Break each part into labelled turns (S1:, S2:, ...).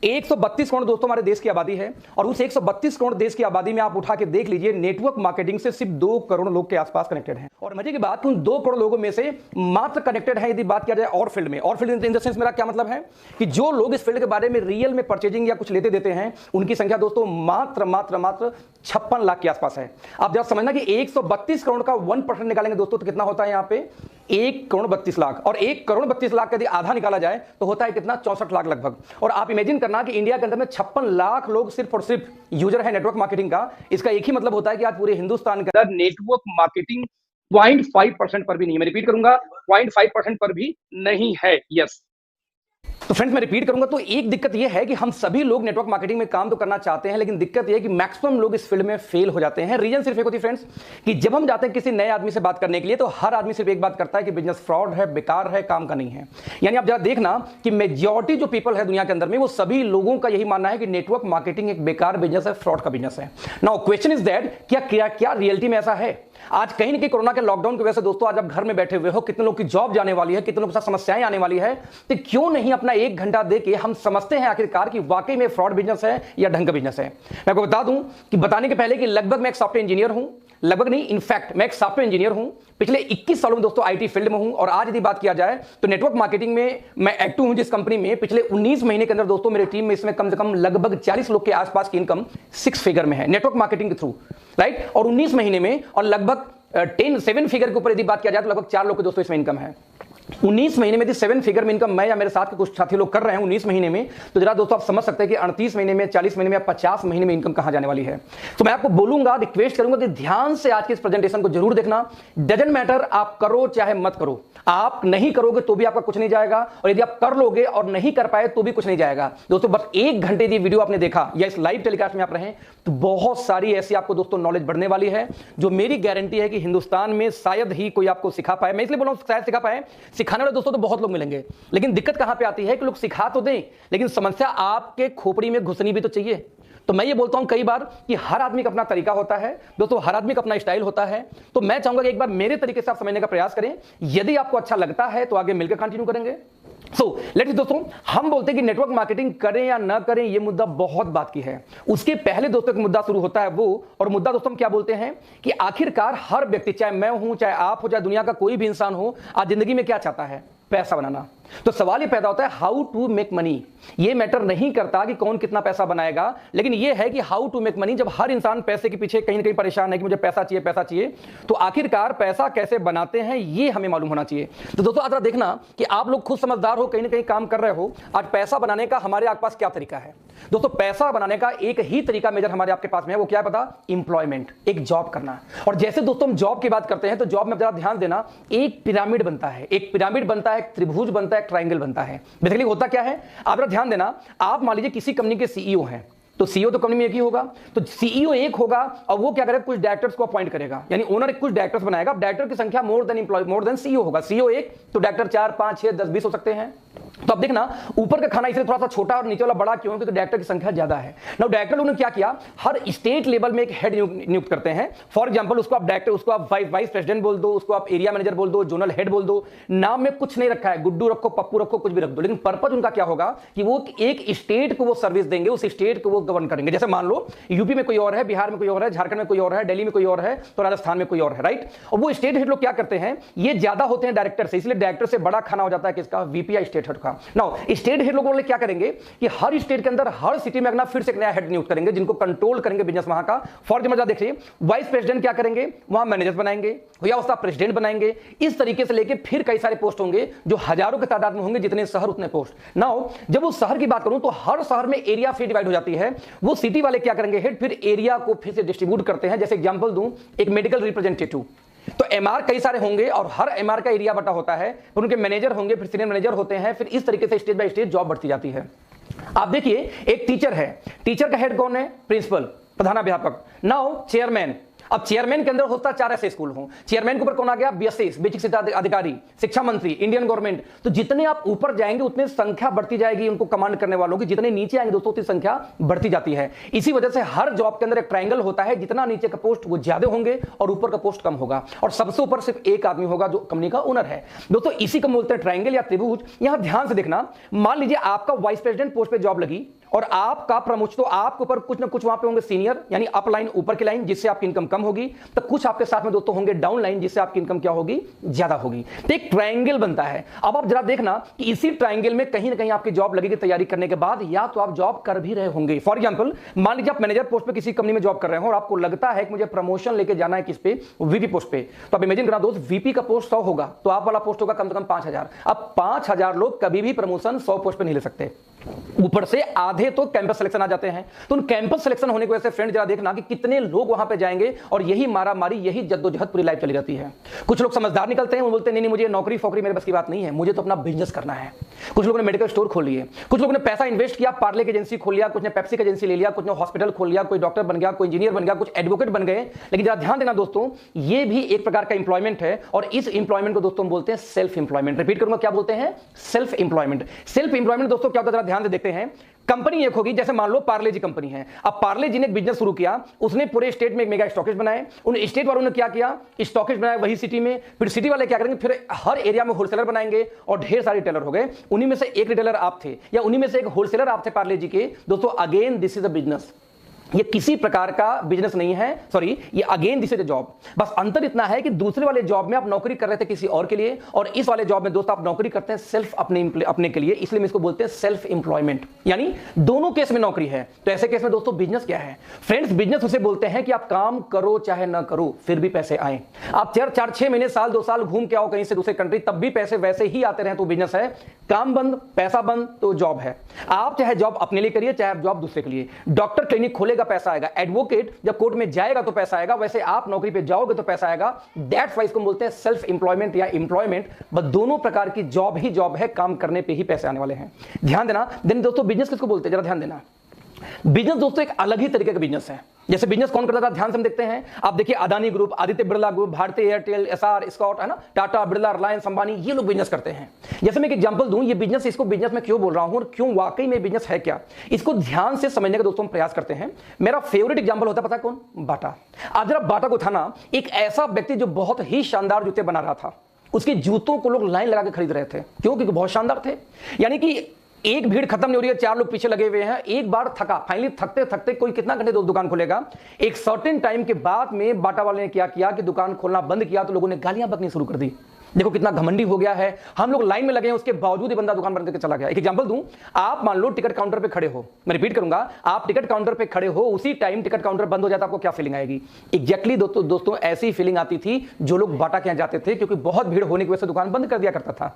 S1: 132 करोड़ दोस्तों हमारे देश की आबादी है और उस 132 करोड़ देश की आबादी में आप उठा के देख लीजिए, नेटवर्क मार्केटिंग से सिर्फ 2 करोड़ लोग के आसपास कनेक्टेड हैं। और मजे की बात, उन 2 करोड़ लोगों में से मात्र कनेक्टेड है, यदि बात किया जाए और फील्ड में, और फील्ड इन द सेंस मेरा क्या मतलब है कि जो लोग इस फील्ड के बारे में रियल में परचेजिंग या कुछ लेते देते हैं, उनकी संख्या दोस्तों मात्र 56 लाख के आसपास है। आप जरा समझना कि 132 करोड़ का 1% निकालेंगे दोस्तों तो कितना होता है यहां पे 1 करोड़ 32 लाख, और 1 करोड़ 32 लाख का यदि आधा निकाला जाए तो होता है कितना 64 लाख लगभग। और आप इमेजिन करना कि इंडिया के अंदर में 56 लाख लोग सिर्फ और सिर्फ यूजर है नेटवर्क मार्केटिंग का। इसका एक ही मतलब होता है कि आज पूरे हिंदुस्तान के अंदर नेटवर्क मार्केटिंग 0.5% पर भी नहीं है। मैं रिपीट करूंगा, 0.5% पर भी नहीं है। यस, तो फ्रेंड्स मैं रिपीट करूंगा, तो एक दिक्कत यह है कि हम सभी लोग नेटवर्क मार्केटिंग में काम तो करना चाहते हैं, लेकिन दिक्कत यह है कि मैक्सिमम लोग इस फील्ड में फेल हो जाते हैं। रीजन सिर्फ एक होती है फ्रेंड्स कि जब हम जाते हैं किसी नए आदमी से बात करने के लिए, तो हर आदमी सिर्फ एक बात करता है कि बिजनेस फ्रॉड है, बेकार है, काम का नहीं है। यानी आप जरा देखना कि मेजॉरिटी जो पीपल है दुनिया के अंदर में, वो सभी लोगों का यही मानना है कि नेटवर्क मार्केटिंग एक बेकार बिजनेस है, फ्रॉड का बिजनेस है। नाउ क्वेश्चन इज दैट, क्या रियलिटी में ऐसा है? आज कहीं ना कहीं कोरोना के लॉकडाउन की वजह से दोस्तों आज आप घर में बैठे हुए हो, कितने लोग की जॉब जाने वाली है, कितने लोग के साथ समस्याएं आने वाली है, तो क्यों नहीं अपना 1 घंटा देके हम समझते हैं आखिरकार कि वाकई में फ्रॉड बिजनेस है या ढंग का बिजनेस है। मैं आपको बता दूं कि बताने के पहले कि लगभग मैं एक सॉफ्टवेयर इंजीनियर हूं, लगभग नहीं इनफैक्ट मैं एक सॉफ्टवेयर इंजीनियर हूं, पिछले 21 सालों में दोस्तों आईटी फील्ड में हूं। और आज यदि बात किया जाए तो नेटवर्क मार्केटिंग में मैं एक्टिव हूं, जिस कंपनी में पिछले 19 महीने के अंदर दोस्तों मेरी टीम में इसमें कम से कम लगभग 40 लोग के आसपास की इनकम 6 फिगर में है नेटवर्क मार्केटिंग के थ्रू, राइट। और 19 महीने में और लगभग 7 फिगर के ऊपर यदि बात किया जाए तो लगभग 4 लोग के दोस्तों इसमें इनकम है। 19 महीने में यदि 7 फिगर में इनकम मैं या मेरे साथ के कुछ साथी लोग कर रहे हैं 19 महीने में, तो जरा दोस्तों आप समझ सकते हैं कि 38 महीने में, 40 महीने में या 50 महीने में इनकम कहां जाने वाली है। तो मैं आपको बोलूंगा, रिक्वेस्ट करूंगा कि ध्यान से आज के इस प्रेजेंटेशन को जरूर देखना। डजंट मैटर आप करो चाहे मत करो, आप नहीं करोगे तो भी आपका कुछ नहीं जाएगा, और यदि आप कर लोगे और नहीं कर पाए तो भी कुछ नहीं जाएगा। दोस्तों बस 1 घंटे यदि वीडियो आपने देखा या इस लाइव टेलीकास्ट में आप रहे, तो बहुत सारी ऐसी आपको दोस्तों नॉलेज बढ़ने वाली है, जो मेरी गारंटी है कि हिंदुस्तान में शायद ही कोई आपको सिखा पाए। मैं इसलिए बोल रहा हूं शायद सिखा पाए, सिखाने वाले दोस्तों तो बहुत लोग मिलेंगे, लेकिन दिक्कत कहां पे आती है कि लोग सिखा तो दें, लेकिन समस्या आपके खोपड़ी में घुसनी भी तो चाहिए। तो मैं ये बोलता हूं कई बार कि हर आदमी का अपना तरीका होता है दोस्तों, हर आदमी का अपना स्टाइल होता है। तो मैं चाहूंगा कि एक बार मेरे तरीके से आप समझने का प्रयास करें, यदि आपको अच्छा लगता है तो आगे मिलकर कंटिन्यू करेंगे। सो लेट्स दोस्तों, हम बोलते हैं कि नेटवर्क मार्केटिंग करें या ना करें, ये मुद्दा बहुत बात की है। उसके पहले दोस्तों एक मुद्दा शुरू होता है वो, और मुद्दा दोस्तों हम क्या बोलते हैं कि आखिरकार हर व्यक्ति, चाहे मैं हूं, चाहे आप हो, चाहे दुनिया का कोई भी इंसान हो, आज जिंदगी में क्या चाहता है? पैसा बनाना। तो सवाल ये पैदा होता है हाउ टू मेक मनी। ये मैटर नहीं करता कि कौन कितना पैसा बनाएगा, लेकिन ये है कि हाउ टू मेक मनी। जब हर इंसान पैसे के पीछे कहीं ना कहीं परेशान है कि मुझे पैसा चाहिए, पैसा चाहिए, तो आखिरकार पैसा कैसे बनाते हैं ये हमें मालूम होना चाहिए। तो दोस्तों आज देखना कि आप लोग खुद समझदार हो, कहीं ना कहीं काम कर रहे हो। आज पैसा बनाने का हमारे आपके पास क्या तरीका है? दोस्तों पैसा बनाने का एक ही तरीका मेजर हमारे आपके पास में है, वो क्या पता? एम्प्लॉयमेंट, एक जॉब करना। और जैसे दोस्तों हम जॉब की बात करते हैं तो जॉब में जरा ध्यान देना, एक पिरामिड बनता है, एक पिरामिड बनता है, एक त्रिभुज बनता है, एक ट्रायंगल बनता है। बेसिकली होता क्या है, आप जरा ध्यान देना, आप मान लीजिए किसी कंपनी के सीईओ हैं, तो सीईओ तो कंपनी में एक ही होगा, तो सीईओ एक होगा और वो क्या करेगा? कुछ डायरेक्टर्स को अपॉइंट करेगा, यानी ओनर कुछ डायरेक्टर्स बनाएगा। डायरेक्टर की संख्या मोर देन सीईओ होगा। सीईओ एक तो डायरेक्टर 4, 5, 6, 10, 20 हो सकते हैं। तो अब देखना ऊपर का खाना इसलिए थोड़ा सा छोटा और नीचे वाला बड़ा क्यों? क्योंकि डायरेक्टर की संख्या ज्यादा है। नाउ डायरेक्टर लोगों ने क्या किया, हर स्टेट लेवल में एक हेड नियुक्त करते हैं। फॉर एग्जांपल उसको आप डायरेक्टर, उसको आप वाइस प्रेसिडेंट बोल दो, उसको आप एरिया मैनेजर बोल दो, जोनल हेड बोल दो। नाम में कुछ नहीं रखा है, गुड्डू रखो, पप्पू रखो, कुछ भी रख दो, लेकिन पर्पज उनका क्या होगा कि वो एक स्टेट को वो सर्विस देंगे, उस स्टेट को वो गवर्न करेंगे। जैसे मान लो यूपी में कोई और है, बिहार में कोई और है, झारखंड में कोई और है, दिल्ली में कोई और है, तो राजस्थान में कोई और है, राइट। और वो स्टेट हेड लोग क्या करते हैं, ये ज्यादा होते हैं डायरेक्टर से, इसलिए डायरेक्टर से बड़ा खाना हो जाता है किसका? वीपी स्टेट हेड का। नाउ स्टेट हेड लोगों ने क्या करेंगे कि हर स्टेट के अंदर, हर सिटी में अपना फिर से एक नया हेड नियुक्त करेंगे, जिनको कंट्रोल करेंगे बिजनेस वहां का। फॉर एग्जांपल देखिए, वाइस प्रेसिडेंट क्या करेंगे, वहां मैनेजर बनाएंगे या उसका प्रेसिडेंट बनाएंगे। इस तरीके से लेके फिर कई सारे पोस्ट होंगे जो हजारों की तादाद में होंगे, जितने शहर उतने पोस्ट। नाउ जब उस शहर की बात करूं तो हर शहर में एरिया फिर डिवाइड हो जाती है। वो सिटी वाले क्या करेंगे, हेड फिर एरिया को फिर से डिस्ट्रीब्यूट करते हैं। जैसे एग्जांपल दूं, एक मेडिकल रिप्रेजेंटेटिव, तो एमआर कई सारे होंगे और हर एमआर का एरिया बटा होता है, फिर उनके मैनेजर होंगे, फिर सीनियर मैनेजर होते हैं, फिर इस तरीके से स्टेज बाय स्टेज जॉब बढ़ती जाती है। आप देखिए एक टीचर है, टीचर का हेड कौन है? प्रिंसिपल, प्रधानाध्यापक। नाउ चेयरमैन, अब चेयरमैन के अंदर होता 4 ऐसे स्कूल हो, चेयरमैन के ऊपर कौन आ गया? बीएससी बेसिक शिक्षा अधिकारी, शिक्षा मंत्री, इंडियन गवर्नमेंट। तो जितने आप ऊपर जाएंगे उतने संख्या बढ़ती जाएगी उनको कमांड करने वालों की, जितने नीचे आएंगे दोस्तों उतनी संख्या बढ़ती जाती है। इसी वजह से हर जॉब के अंदर एक ट्रायंगल होता है, जितना नीचे का पोस्ट वो ज्यादा होंगे और ऊपर का पोस्ट कम होगा, और सबसे ऊपर सिर्फ एक आदमी होगा जो कंपनी का ओनर है। दोस्तों इसी को बोलते हैं ट्रायंगल या त्रिभुज। यहां ध्यान से देखना, मान लीजिए आपका वाइस प्रेसिडेंट पोस्ट पे जॉब लगी और आपका प्रमोशन, तो आपके ऊपर कुछ ना कुछ वहां पे होंगे सीनियर, यानी अप लाइन ऊपर की लाइन जिससे आपकी इनकम कम होगी, तो कुछ आपके साथ में दोस्तों होंगे डाउन लाइन जिससे आपकी इनकम क्या होगी? ज्यादा होगी। तो एक ट्रायंगल बनता है। अब आप जरा देखना कि इसी ट्रायंगल में कहीं ना कहीं आपकी जॉब लगेगी तैयारी करने के बाद, या तो आप जॉब कर भी रहे होंगे। फॉर एग्जांपल मान लीजिए आप मैनेजर पोस्ट पे किसी कंपनी में जॉब कर रहे हो और आपको लगता है कि मुझे प्रमोशन लेके जाना है किस पे? वीपी पोस्ट पे। तो आप इमेजिन करना दोस्त, वीपी का पोस्ट 100 होगा तो आप वाला पोस्ट होगा कम से कम 5000। अब 5000 लोग कभी भी प्रमोशन 100 पोस्ट पे नहीं ले सकते, ऊपर से आधे तो कैंपस सिलेक्शन आ जाते हैं। तो उन कैंपस सिलेक्शन होने की वजह से फ्रेंड जरा देखना कि कितने लोग वहां पे जाएंगे और यही मारामारी, यही जद्दोजहद पूरी लाइफ चली जाती है। कुछ लोग समझदार निकलते हैं, वो बोलते हैं नहीं नहीं मुझे नौकरी फोकरी मेरे बस की बात नहीं है, मुझे तो अपना बिजनेस करना है। कुछ लोगों ने मेडिकल स्टोर खोल लिए, कुछ लोगों ने पैसा इन्वेस्ट किया, पार्ले की एजेंसी खोल लिया, कुछ ने पेप्सी की एजेंसी ले लिया, कुछ ने हॉस्पिटल खोल लिया, कोई डॉक्टर बन गया, कोई इंजीनियर बन गया, कुछ एडवोकेट बन गए। लेकिन जरा ध्यान देना दोस्तों, ये भी एक प्रकार का इंप्लॉयमेंट है और इस इंप्लॉयमेंट को दोस्तों बोलते हैं सेल्फ इंप्लॉयमेंट। रिपीट करूंगा, क्या बोलते हैं? Self employment. सेल्फ इंप्लॉयमेंट दोस्तों क्या होता है जरा ध्यान से देखते हैं। कंपनी एक होगी, जैसे मान लो पार्ले जी कंपनी है। अब पार्ले जी ने बिजनेस शुरू किया, उसने पूरे स्टेट में एक मेगा स्टॉकेज बनाए। उन स्टेट वालों ने क्या किया? स्टॉकेज बनाया वही सिटी में, फिर सिटी वाले क्या करेंगे? फिर हर एरिया में होलसेलर बनाएंगे और ढेर सारे रिटेलर हो गए। उन्हीं में से एक रिटेलर आप थे या उन्हीं में से एक होलसेलर आप थे पार्ले जी के। दोस्तों again this is a business, ये किसी प्रकार का बिजनेस नहीं है, सॉरी, ये again this is a job. बस अंतर इतना है कि दूसरे वाले जॉब में आप नौकरी कर रहे थे किसी और के लिए, और इस वाले जॉब में दोस्त आप नौकरी करते हैं सिर्फ अपने के लिए, इसलिए इसको बोलते हैं सेल्फ इंप्लॉयमेंट। यानी दोनों केस में नौकरी है। तो ऐसे केस में दोस्तों बिजनेस क्या है फ्रेंड्स? बिजनेस उसे बोलते हैं कि आप काम करो चाहे ना करो फिर भी पैसे आए। आप 4-6 महीने, साल 2 साल घूम के आओ कहीं से दूसरे कंट्री, तब भी पैसे वैसे ही आते रहे तो बिजनेस है। काम बंद, पैसा बंद तो जॉब है। आप चाहे जॉब अपने लिए करिए चाहे आप जॉब दूसरे के लिए। डॉक्टर क्लिनिक खोलेगा पैसा आएगा, एडवोकेट जब कोर्ट में जाएगा तो पैसा आएगा, वैसे आप नौकरी पे जाओगे तो पैसा आएगा। दैट्स व्हाई इसको बोलते हैं सेल्फ इंप्लॉयमेंट या इंप्लॉयमेंट। बस दोनों प्रकार की जॉब ही जॉब है, काम करने पे ही पैसे आने वाले हैं। ध्यान देना। देन दोस्तों बिजनेस किसको बोलते हैं जरा ध्यान देना। बिजनेस दोस्तों एक अलग ही तरीके का बिजनेस है। जैसे बिजनेस कौन करता था ध्यान से हम देखते हैं। आप देखिए अदानी ग्रुप, आदित्य बिरला ग्रुप, भारतीय एयरटेल, एसआर, स्कॉट, है ना, टाटा, बिरला, रिलायंस, अंबानी, ये लोग बिजनेस करते हैं। जैसे मैं एक एग्जांपल दूं, ये बिजनेस, इसको बिजनेस में क्यों बोल रहा हूं और क्यों वाकई में बिजनेस है क्या, इसको ध्यान से समझने का दोस्तों हम प्रयास करते हैं। मेरा फेवरेट एग्जांपल होता है पता है कौन? बाटा। आज जरा बाटा को था ना, एक ऐसा व्यक्ति जो बहुत ही शानदार जूते बना रहा था, उसके जूतों को लोग लाइन लगा के खरीद रहे थे। क्यों? क्योंकि बहुत शानदार थे। यानी कि एक भीड़ खत्म नहीं हो रही है, 4 लोग पीछे लगे हुए हैं। एक बार थका, फाइनली थकते थकते कोई कितना घंटे दुकान खोलेगा। एक सर्टेन टाइम के बाद में बाटा वाले ने क्या किया कि दुकान खोलना बंद किया, तो लोगों ने गालियां बकनी शुरू कर दी। देखो कितना घमंडी हो गया है, हम लोग लाइन में लगे हैं, उसके बावजूद ये बंदा दुकान बंद करके चला गया। एक एग्जांपल दूं, आप मान लो टिकट काउंटर पे खड़े हो, मैं रिपीट करूंगा, आप टिकट काउंटर पे खड़े हो, उसी टाइम टिकट काउंटर बंद हो जाता, आपको क्या फीलिंग आएगी? एग्जैक्टली दोस्तों ऐसी फीलिंग आती थी जो लोग बाटा के यहां जाते थे, क्योंकि बहुत भीड़ होने की वजह से दुकान बंद कर दिया करता था।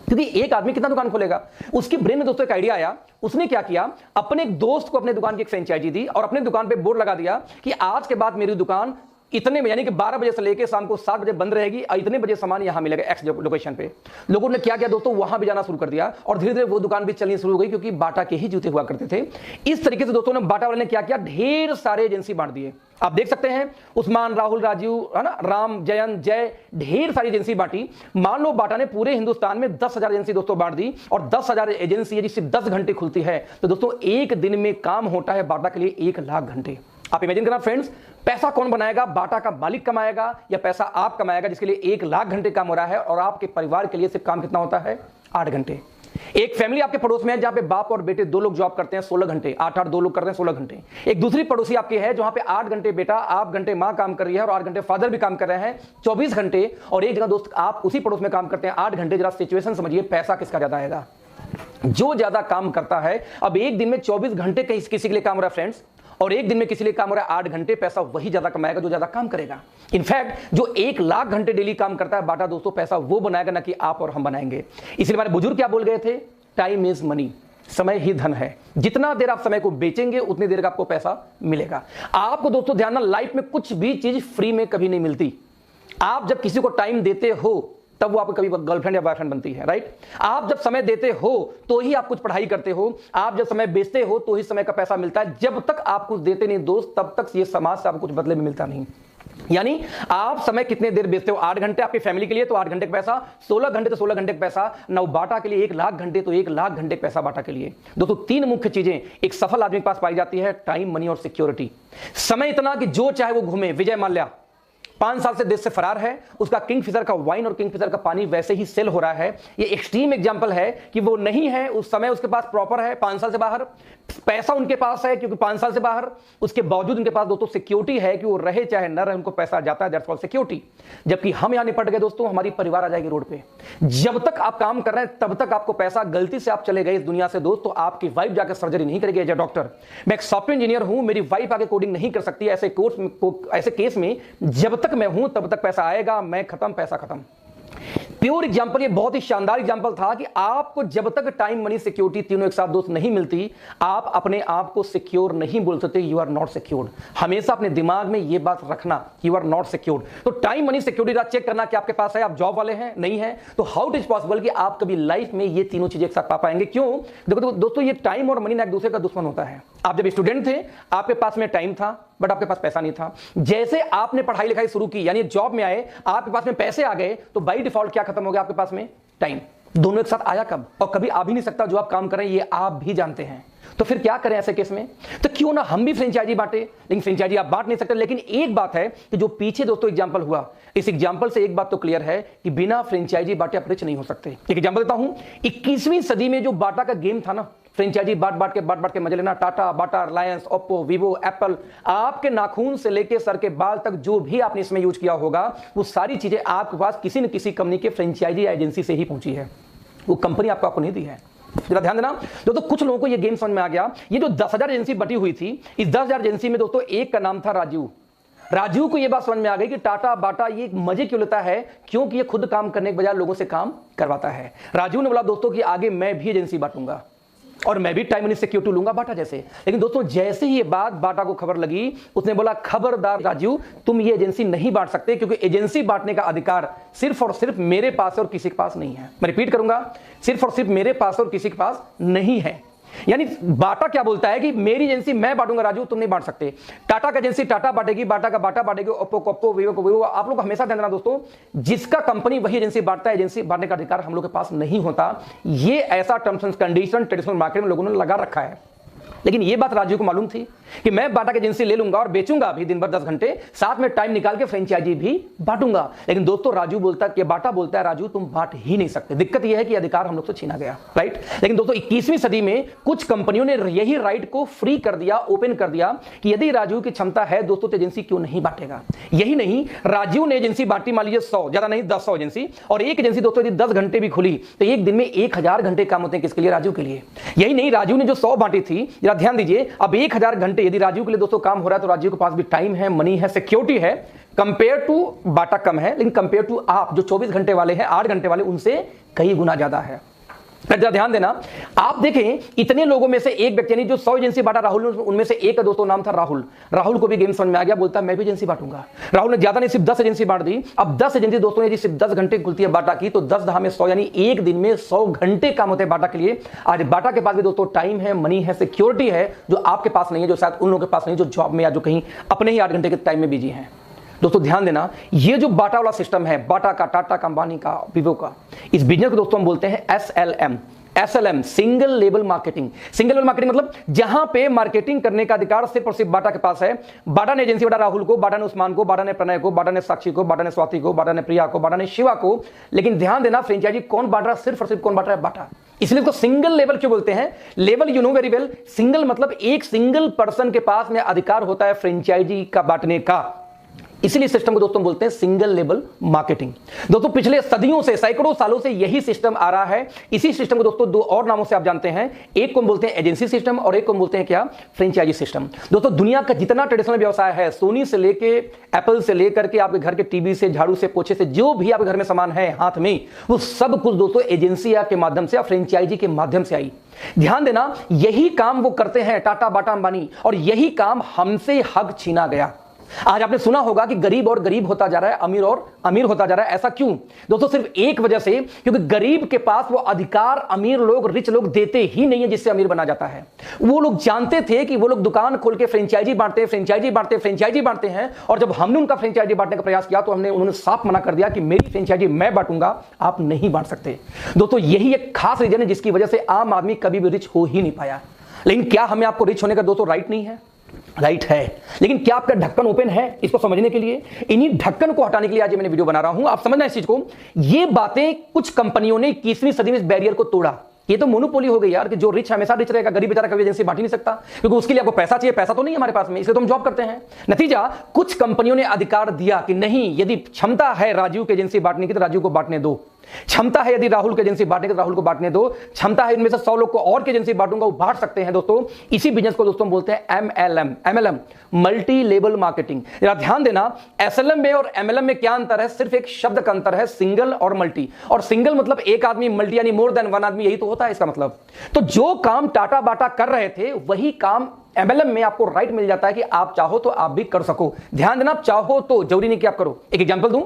S1: क्योंकि एक आदमी कितना दुकान खोलेगा? उसके ब्रेन में दोस्तों एक आइडिया आया। उसने क्या किया, अपने एक दोस्त को अपने दुकान की एक फ्रेंचाइजी दी और अपने दुकान पे बोर्ड लगा दिया कि आज के बाद मेरी दुकान इतने में, यानी कि 12 बजे से लेकर शाम को 7 बजे बंद रहेगी और इतने बजे सामान यहां मिलेगा एक्स लोकेशन पे। लोगों ने क्या किया दोस्तों, वहां भी जाना शुरू कर दिया और धीरे धीरे वो दुकान भी चलनी शुरू हो गई, क्योंकि बाटा के ही जूते हुआ करते थे। इस तरीके से दोस्तों ने बाटा वाले ने क्या किया, ढेर सारे एजेंसी बांट दिए। आप देख सकते हैं उस्मान, राहुल, राजीव, है ना, राम, जयंत, जय, ढेर सारी एजेंसी बांटी। मान लो बाटा ने पूरे हिंदुस्तान में 10,000 एजेंसी दोस्तों बांट दी, और 10,000 एजेंसी है जिससे 10 घंटे खुलती है, तो दोस्तों एक दिन में काम होता है बाटा के लिए 1 लाख घंटे। आप इमेजिन करना फ्रेंड्स, पैसा कौन बनाएगा? बाटा का मालिक कमाएगा या पैसा आप कमाएगा, जिसके लिए 1 लाख घंटे काम हो रहा है, और आपके परिवार के लिए सिर्फ काम कितना होता है? 8 घंटे। एक फैमिली आपके पड़ोस में है जहां पे बाप और बेटे 2 लोग जॉब करते हैं 16 घंटे, 8-8 2 लोग करते हैं 16 घंटे। एक दूसरी पड़ोसी आपकी है जहां पे 8 घंटे बेटा, 8 घंटे मां काम कर रही है और 8 घंटे फादर भी काम कर रहे हैं, 24 घंटे। और एक जगह दोस्त आप उसी पड़ोस में काम करते हैं 8 घंटे। जरा सिचुएशन समझिए, पैसा किसका ज्यादा आएगा? जो ज्यादा काम करता है। अब एक दिन में 24 घंटे किसी के लिए काम हो रहा है फ्रेंड्स, और एक दिन में किसी लिए काम हो रहा है 8 घंटे, पैसा वही ज्यादा कमाएगा जो ज्यादा काम करेगा। इनफैक्ट जो 1 लाख घंटे डेली काम करता है बाटा दोस्तों, पैसा वो बनाएगा ना कि आप और हम बनाएंगे। इसलिए हमारे बुजुर्ग क्या बोल गए थे? टाइम इज मनी, समय ही धन है। जितना देर आप समय को बेचेंगे उतनी देर का आपको पैसा मिलेगा। आपको दोस्तों ध्यान ना, लाइफ में कुछ भी चीज फ्री में कभी नहीं मिलती। आप जब किसी को टाइम देते हो तब वो आपको कभी गर्लफ्रेंड या बॉयफ्रेंड बनती है, राइट? आप जब समय देते हो तो ही आप कुछ पढ़ाई करते हो, आप जब समय बेचते हो तो ही समय का पैसा मिलता है। जब तक आप कुछ देते नहीं दोस्त, तब तक ये समाज से आपको कुछ बदले में मिलता नहीं। यानी आप समय कितने देर बेचते हो, 8 घंटे आपकी फैमिली के लिए तो 8 घंटे का पैसा, 16 घंटे तो 16 घंटे का पैसा, नौ बाटा के लिए 1 लाख घंटे तो 1 लाख घंटे का पैसा बाटा के लिए। दोस्तों 3 मुख्य चीजें एक सफल आदमी के पास पाई जाती है, टाइम, मनी और सिक्योरिटी। समय इतना कि जो चाहे वो घूमे। विजय माल्या 5 साल से देश से फरार है, उसका किंगफिशर का वाइन और किंगफिशर का पानी वैसे ही सेल हो रहा है। ये एक्सट्रीम एग्जांपल है कि वो नहीं है, उस समय उसके पास प्रॉपर है, 5 साल से बाहर पैसा उनके पास है क्योंकि 5 साल से बाहर, उसके बावजूद उनके पास दोस्तों सिक्योरिटी है कि वो रहे चाहे न रहे, उनको पैसा जाता है, दैट्स कॉल्ड सिक्योरिटी। जबकि हम यहां निपट गए दोस्तों, हमारी परिवार आ जाएगी रोड पे। जब तक आप काम कर रहे हैं तब तक आपको पैसा, गलती से आप चले गए इस दुनिया से दोस्त, तो आपकी वाइफ जाकर सर्जरी नहीं करेगी एज ए डॉक्टर। मैं एक सॉफ्टवेयर इंजीनियर हूं, मेरी वाइफ आगे कोडिंग नहीं कर सकती। ऐसे केस में जब तक मैं हूं तब तक पैसा आएगा, मैं खत्म, पैसा खत्म। प्योर एग्जांपल, ये बहुत ही शानदार एग्जांपल था कि आपको जब तक टाइम, मनी, सिक्योरिटी तीनों एक साथ दोस्त नहीं मिलती, आप अपने आप को सिक्योर नहीं बोल सकते। You are not secured. हमेशा अपने दिमाग में ये बात रखना, यू आर नॉट सिक्योर्ड। तो टाइम, मनी, सिक्योरिटी चेक करना कि आपके पास है, आप जॉब वाले हैं, नहीं है, तो हाउ इट इज पॉसिबल कि आप कभी लाइफ में ये तीनों चीजें एक साथ पा पाएंगे? क्यों? देखो दोस्तों, ये टाइम और मनी ना एक दूसरे का दुश्मन होता है। आप जब स्टूडेंट थे, आपके पास में टाइम था बट आपके पास पैसा नहीं था। जैसे आपने पढ़ाई लिखाई शुरू की, यानी जॉब में आए, आपके पास में पैसे आ गए, तो बाय डिफॉल्ट क्या खत्म हो गया आपके पास में? टाइम। दोनों एक साथ आया कब? और कभी आ भी नहीं सकता। जो आप काम कर रहे हैं ये आप भी जानते हैं। तो फिर क्या करें ऐसे केस में? तो क्यों ना हम भी फ्रेंचाइजी बांटे। लेकिन फ्रेंचाइजी आप बांट नहीं सकते। लेकिन एक बात है कि जो पीछे दोस्तों एग्जांपल हुआ, इस एग्जांपल से एक बात तो क्लियर है कि बिना फ्रेंचाइजी बांटे आप रिच नहीं हो सकते। एक एग्जांपल देता हूं, 21वीं सदी में जो बाटा का गेम था ना, फ्रेंचाइजी बांट के मजे लेना, टाटा, बाटा, रिलायंस, ओप्पो, वीवो, एप्पल, आपके नाखून से लेके सर के बाल तक जो भी आपने इसमें यूज किया होगा, वो सारी चीजें आपके पास किसी न किसी कंपनी के फ्रेंचाइजी एजेंसी से ही पहुंची है। वो कंपनी आपको नहीं दी है। जरा ध्यान देना दोस्तों, कुछ लोगों को ये गेम समझ में आ गया। ये जो 10,000 एजेंसी बटी हुई थी, इस 10,000 एजेंसी में दोस्तों एक का नाम था राजीव। राजीव को ये बात समझ में आ गई कि टाटा, बाटा ये मजे क्यों लेता है, क्योंकि ये खुद काम करने के बजाय लोगों से काम करवाता है। राजीव ने बोला दोस्तों कि आगे मैं भी एजेंसी बांटूंगा और मैं भी टाइम मनी सिक्योरिटी लूंगा बाटा जैसे। लेकिन दोस्तों जैसे ही ये बात बाटा को खबर लगी, उसने बोला खबरदार राजीव, तुम ये एजेंसी नहीं बांट सकते, क्योंकि एजेंसी बांटने का अधिकार सिर्फ और सिर्फ मेरे पास है और किसी के पास नहीं है। मैं रिपीट करूंगा, सिर्फ और सिर्फ मेरे पास और किसी के पास नहीं है। यानी बाटा क्या बोलता है कि मेरी एजेंसी मैं बांटूंगा राजू, तुम नहीं बांट सकते। टाटा का एजेंसी टाटा बांटेगी, बाटा का बाटा बांटेगी, ओप्पो को ओप्पो, वीवो को वीवो। आप लोग हमेशा ध्यान देना दोस्तों, जिसका कंपनी वही एजेंसी बांटता है, एजेंसी बांटने का अधिकार हम लोग के पास नहीं होता। ये ऐसा terms and condition traditional market में लोगों ने लगा रखा है। लेकिन ये बात राजू को मालूम थी कि मैं बाटा की एजेंसी ले लूंगा और बेचूंगा भी दिन भर 10 घंटे, साथ में टाइम निकाल के फ्रेंचाइजी भी बांटूंगा। लेकिन दोस्तों राजू बोलता है कि बाटा बोलता है राजू तुम बांट ही नहीं सकते। दिक्कत यह है कि अधिकार हम लोग से छीना गया, राइट। लेकिन दोस्तों 21वीं सदी में कुछ कंपनियों ने यही राइट को फ्री कर दिया, ओपन कर दिया कि यदि राजू की क्षमता है दोस्तों तो एजेंसी क्यों नहीं बांटेगा। यही नहीं, राजू ने एजेंसी बांटी, मान लीजिए 100, ज्यादा नहीं 10 एजेंसी, और एक एजेंसी दोस्तों यदि 10 घंटे भी खुली तो एक दिन में 1000 घंटे काम होते हैं किसके लिए? राजू के लिए। यही नहीं, राजू ने जो 100 बांटी थी, जरा ध्यान दीजिए, अब 1000 घंटे यदि राजू के लिए दोस्तों काम हो रहा है तो राजू के पास भी टाइम है, मनी है, सिक्योरिटी है। कंपेयर टू बाटा कम है, लेकिन कंपेयर टू आप जो 24 घंटे वाले हैं, 8 घंटे वाले, उनसे कई गुना ज्यादा है। जरा ध्यान देना, आप देखें इतने लोगों में से एक व्यक्ति ने जो 100 एजेंसी बांटा, राहुल, उनमें से एक का दोस्तों नाम था राहुल। राहुल को भी गेम समझ में आ गया, बोलता मैं भी एजेंसी बांटूंगा। राहुल ने ज्यादा नहीं, सिर्फ 10 एजेंसी बांट दी। अब 10 एजेंसी दोस्तों ने सिर्फ 10 घंटे खुलती है बाटा की, तो 10 10 में 100, यानी एक दिन में 100 घंटे काम होते हैं बाटा के लिए। आज बाटा के पास भी दोस्तों टाइम है, मनी है, सिक्योरिटी है, जो आपके पास नहीं है, जो शायद उन लोगों के पास नहीं जो जॉब में या जो कहीं अपने ही 8 घंटे के टाइम में बिजी हैं। दोस्तों ध्यान देना, ये जो बाटा वाला सिस्टम है, बाटा का, टाटा का, अंबानी का, वीवो का, इस बिजनेस को दोस्तों हम बोलते हैं SLM, single label marketing. Single label marketing मतलब जहां पे मार्केटिंग करने का अधिकार सिर्फ और सिर्फ बाटा के पास है। बाटा ने एजेंसी बांटा राहुल को, बाटा ने उस्मान को, बाटा ने प्रणय को, बाटा ने साक्षी को, बाटा ने स्वाति को, बाटा ने प्रिया को, बाटा ने शिवा को। लेकिन ध्यान देना, फ्रेंचाइजी कौन बांट रहा है? सिर्फ और सिर्फ कौन बांट रहा है? बाटा। इसलिए इसको सिंगल लेवल क्यों बोलते हैं? Level you know very well, single मतलब एक सिंगल पर्सन के पास में अधिकार होता है फ्रेंचाइजी का बांटने का। इसीलिए सिस्टम को दोस्तों बोलते हैं सिंगल लेवल मार्केटिंग। दोस्तों पिछले सदियों से, सैकड़ों सालों से यही सिस्टम आ रहा है। इसी सिस्टम को दोस्तों 2 और नामों से आप जानते हैं, एक को बोलते हैं एजेंसी सिस्टम और एक को बोलते हैं क्या? Franchisee system. दोस्तों दुनिया का जितना ट्रेडिशनल व्यवसाय है, सोनी से लेके एप्पल से लेकर के आपके घर के टीवी से, झाड़ू से, पोछे से, जो भी आपके घर में सामान है हाथ में, वो सब कुछ दोस्तों एजेंसी के माध्यम से या फ्रेंचाइजी के माध्यम से आई। ध्यान देना, यही काम वो करते हैं टाटा, बाटा, अंबानी, और यही काम हमसे हक छीना गया। आज आपने सुना होगा कि गरीब और गरीब होता जा रहा है, अमीर और अमीर होता जा रहा है। ऐसा क्यों दोस्तों? सिर्फ एक वजह से, क्योंकि गरीब के पास वो अधिकार अमीर लोग, रिच लोग देते ही नहीं है जिससे अमीर बना जाता है। वो लोग जानते थे कि वो लोग दुकान खोल के फ्रेंचाइजी बांटते हैं, और जब हमने उनका फ्रेंचाइजी बांटने का प्रयास किया तो उन्होंने साफ मना कर दिया कि मेरी फ्रेंचाइजी मैं बांटूंगा, आप नहीं बांट सकते। दोस्तों यही एक खास रीजन है जिसकी वजह से आम आदमी कभी भी रिच हो ही नहीं पाया। लेकिन क्या हमें आपको रिच होने का दोस्तों राइट नहीं है? राइट है, लेकिन क्या आपका ढक्कन ओपन है इसको समझने के लिए? इन्हीं ढक्कन को हटाने के लिए आज मैंने वीडियो बना रहा हूं। आप समझना इस चीज को। ये बातें कुछ कंपनियों ने 21वीं सदी में इस बैरियर को तोड़ा। ये तो मोनोपोली हो गई यार कि जो रिच हमेशा रिच रहेगा, गरीब बेचारा कभी एजेंसी बांट ही नहीं सकता, क्योंकि उसके लिए आपको पैसा चाहिए। पैसा तो नहीं है हमारे पास में, इसलिए तो हम जॉब करते हैं। नतीजा, कुछ कंपनियों ने अधिकार दिया कि नहीं, यदि क्षमता है राजीव की एजेंसी बांटने की तो राजीव को बांटने दो, क्षमता है यदि राहुल की एजेंसी बांटने की तो राहुल को बांटने दो, क्षमता है इनमें से 100 लोग को और की एजेंसी बांटूंगा, वो बांट सकते हैं। दोस्तों इसी बिजनेस को दोस्तों बोलते हैं MLM, मल्टी लेवल मार्केटिंग। जरा ध्यान देना, SLM में और MLM में क्या अंतर है? सिर्फ एक शब्द का अंतर है, सिंगल और मल्टी। और सिंगल मतलब एक आदमी, मल्टी यानी मोर देन वन आदमी, यही तो होता है इसका मतलब। तो जो काम टाटा बाटा कर रहे थे वही काम MLM में आपको राइट मिल जाता है कि आप चाहो तो आप भी कर सको। ध्यान देना, आप चाहो तो, जरूरी नहीं कि आप करो। एक एग्जांपल दूं,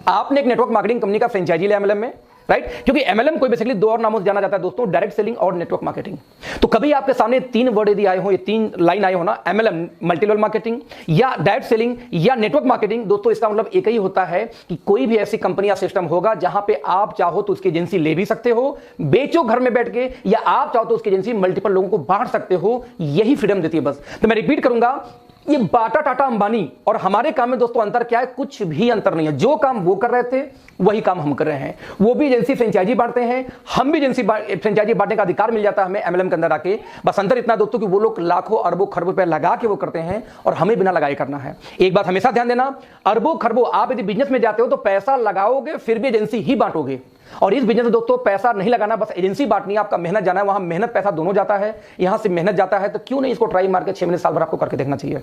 S1: आपने एक नेटवर्क मार्केटिंग कंपनी का फ्रेंचाइजी लिया MLM में, राइट? क्योंकि MLM को बेसिकली दो और नामों से जाना जाता है दोस्तों, डायरेक्ट सेलिंग और नेटवर्क मार्केटिंग। तो कभी आपके सामने 3 वर्ड यदि आए हो, ये 3 लाइन आए हो ना, MLM मल्टी लेवल मार्केटिंग या डायरेक्ट सेलिंग या नेटवर्क मार्केटिंग, दोस्तों इसका मतलब एक ही होता है कि कोई भी ऐसी कंपनी या सिस्टम होगा जहां पे आप चाहो तो उसकी एजेंसी ले भी सकते हो, बेचो घर में बैठ के, या आप चाहो तो उसकी एजेंसी मल्टीपल लोगों को बांट सकते हो। यही फ्रीडम देती है बस। तो मैं रिपीट करूंगा, ये बाटा, टाटा, अंबानी और हमारे काम में दोस्तों अंतर क्या है? कुछ भी अंतर नहीं है। जो काम वो कर रहे थे वही काम हम कर रहे हैं। वो भी एजेंसी फ्रेंचाइजी बांटते हैं, हम भी एजेंसी फ्रेंचाइजी बांटने का अधिकार मिल जाता है हमें MLM के अंदर आके। बस अंतर इतना दोस्तों कि वो लोग लाखों अरबों खरबों रुपए लगा के वो करते हैं और हमें बिना लगाए करना है। एक बात हमेशा ध्यान देना, अरबों खरबों आप यदि बिजनेस में जाते हो तो पैसा लगाओगे फिर भी एजेंसी ही बांटोगे। और इस बिजनेस में दोस्तों पैसा नहीं लगाना, बस एजेंसी बांटनी है, आपका मेहनत जाना है वहां, मेहनत पैसा दोनों जाता है। यहां से मेहनत जाता है तो क्यों नहीं इसको ट्राई मार के 6 महीने साल भर आपको करके देखना चाहिए।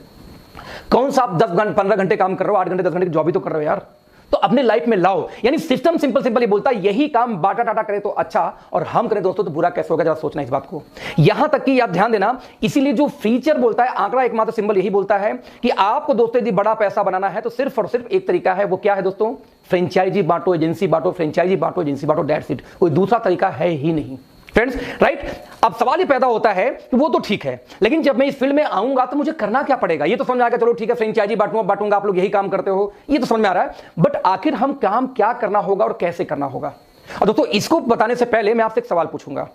S1: कौन सा आप 10-15 घंटे काम कर रहे हो, 8 घंटे 10 घंटे की जॉब ही तो कर रहे हो यार। तो अपने लाइफ में लाओ। यानी सिस्टम सिंपल ही बोलता है यही काम बाटा टाटा करे तो अच्छा और हम करें दोस्तों तो बुरा कैसे होगा, जरा सोचना इस बात को। यहां तक कि आप ध्यान देना, इसीलिए जो फीचर बोलता है, आंकड़ा एकमात्र सिंबल यही बोलता है कि आपको दोस्तों यदि बड़ा पैसा बनाना है तो सिर्फ और सिर्फ एक तरीका है। वो क्या है दोस्तों? फ्रेंचाइजी बांटो, एजेंसी बांटो, फ्रेंचाइजी बांटो, एजेंसी बांटो, दैट्स इट। कोई दूसरा तरीका है ही नहीं फ्रेंड्स, राइट? अब सवाल ये पैदा होता है कि वो तो ठीक है, लेकिन जब मैं इस फील्ड में आऊंगा तो मुझे करना क्या पड़ेगा? ये तो समझ में आएगा, चलो ठीक है फ्रेंचाइजी बांटूंगा, आप लोग यही काम करते हो, ये तो समझ में आ रहा है। बट आखिर हम काम क्या करना होगा और कैसे करना होगा? और दोस्तों इसको बताने से पहले मैं आपसे एक सवाल पूछूंगा।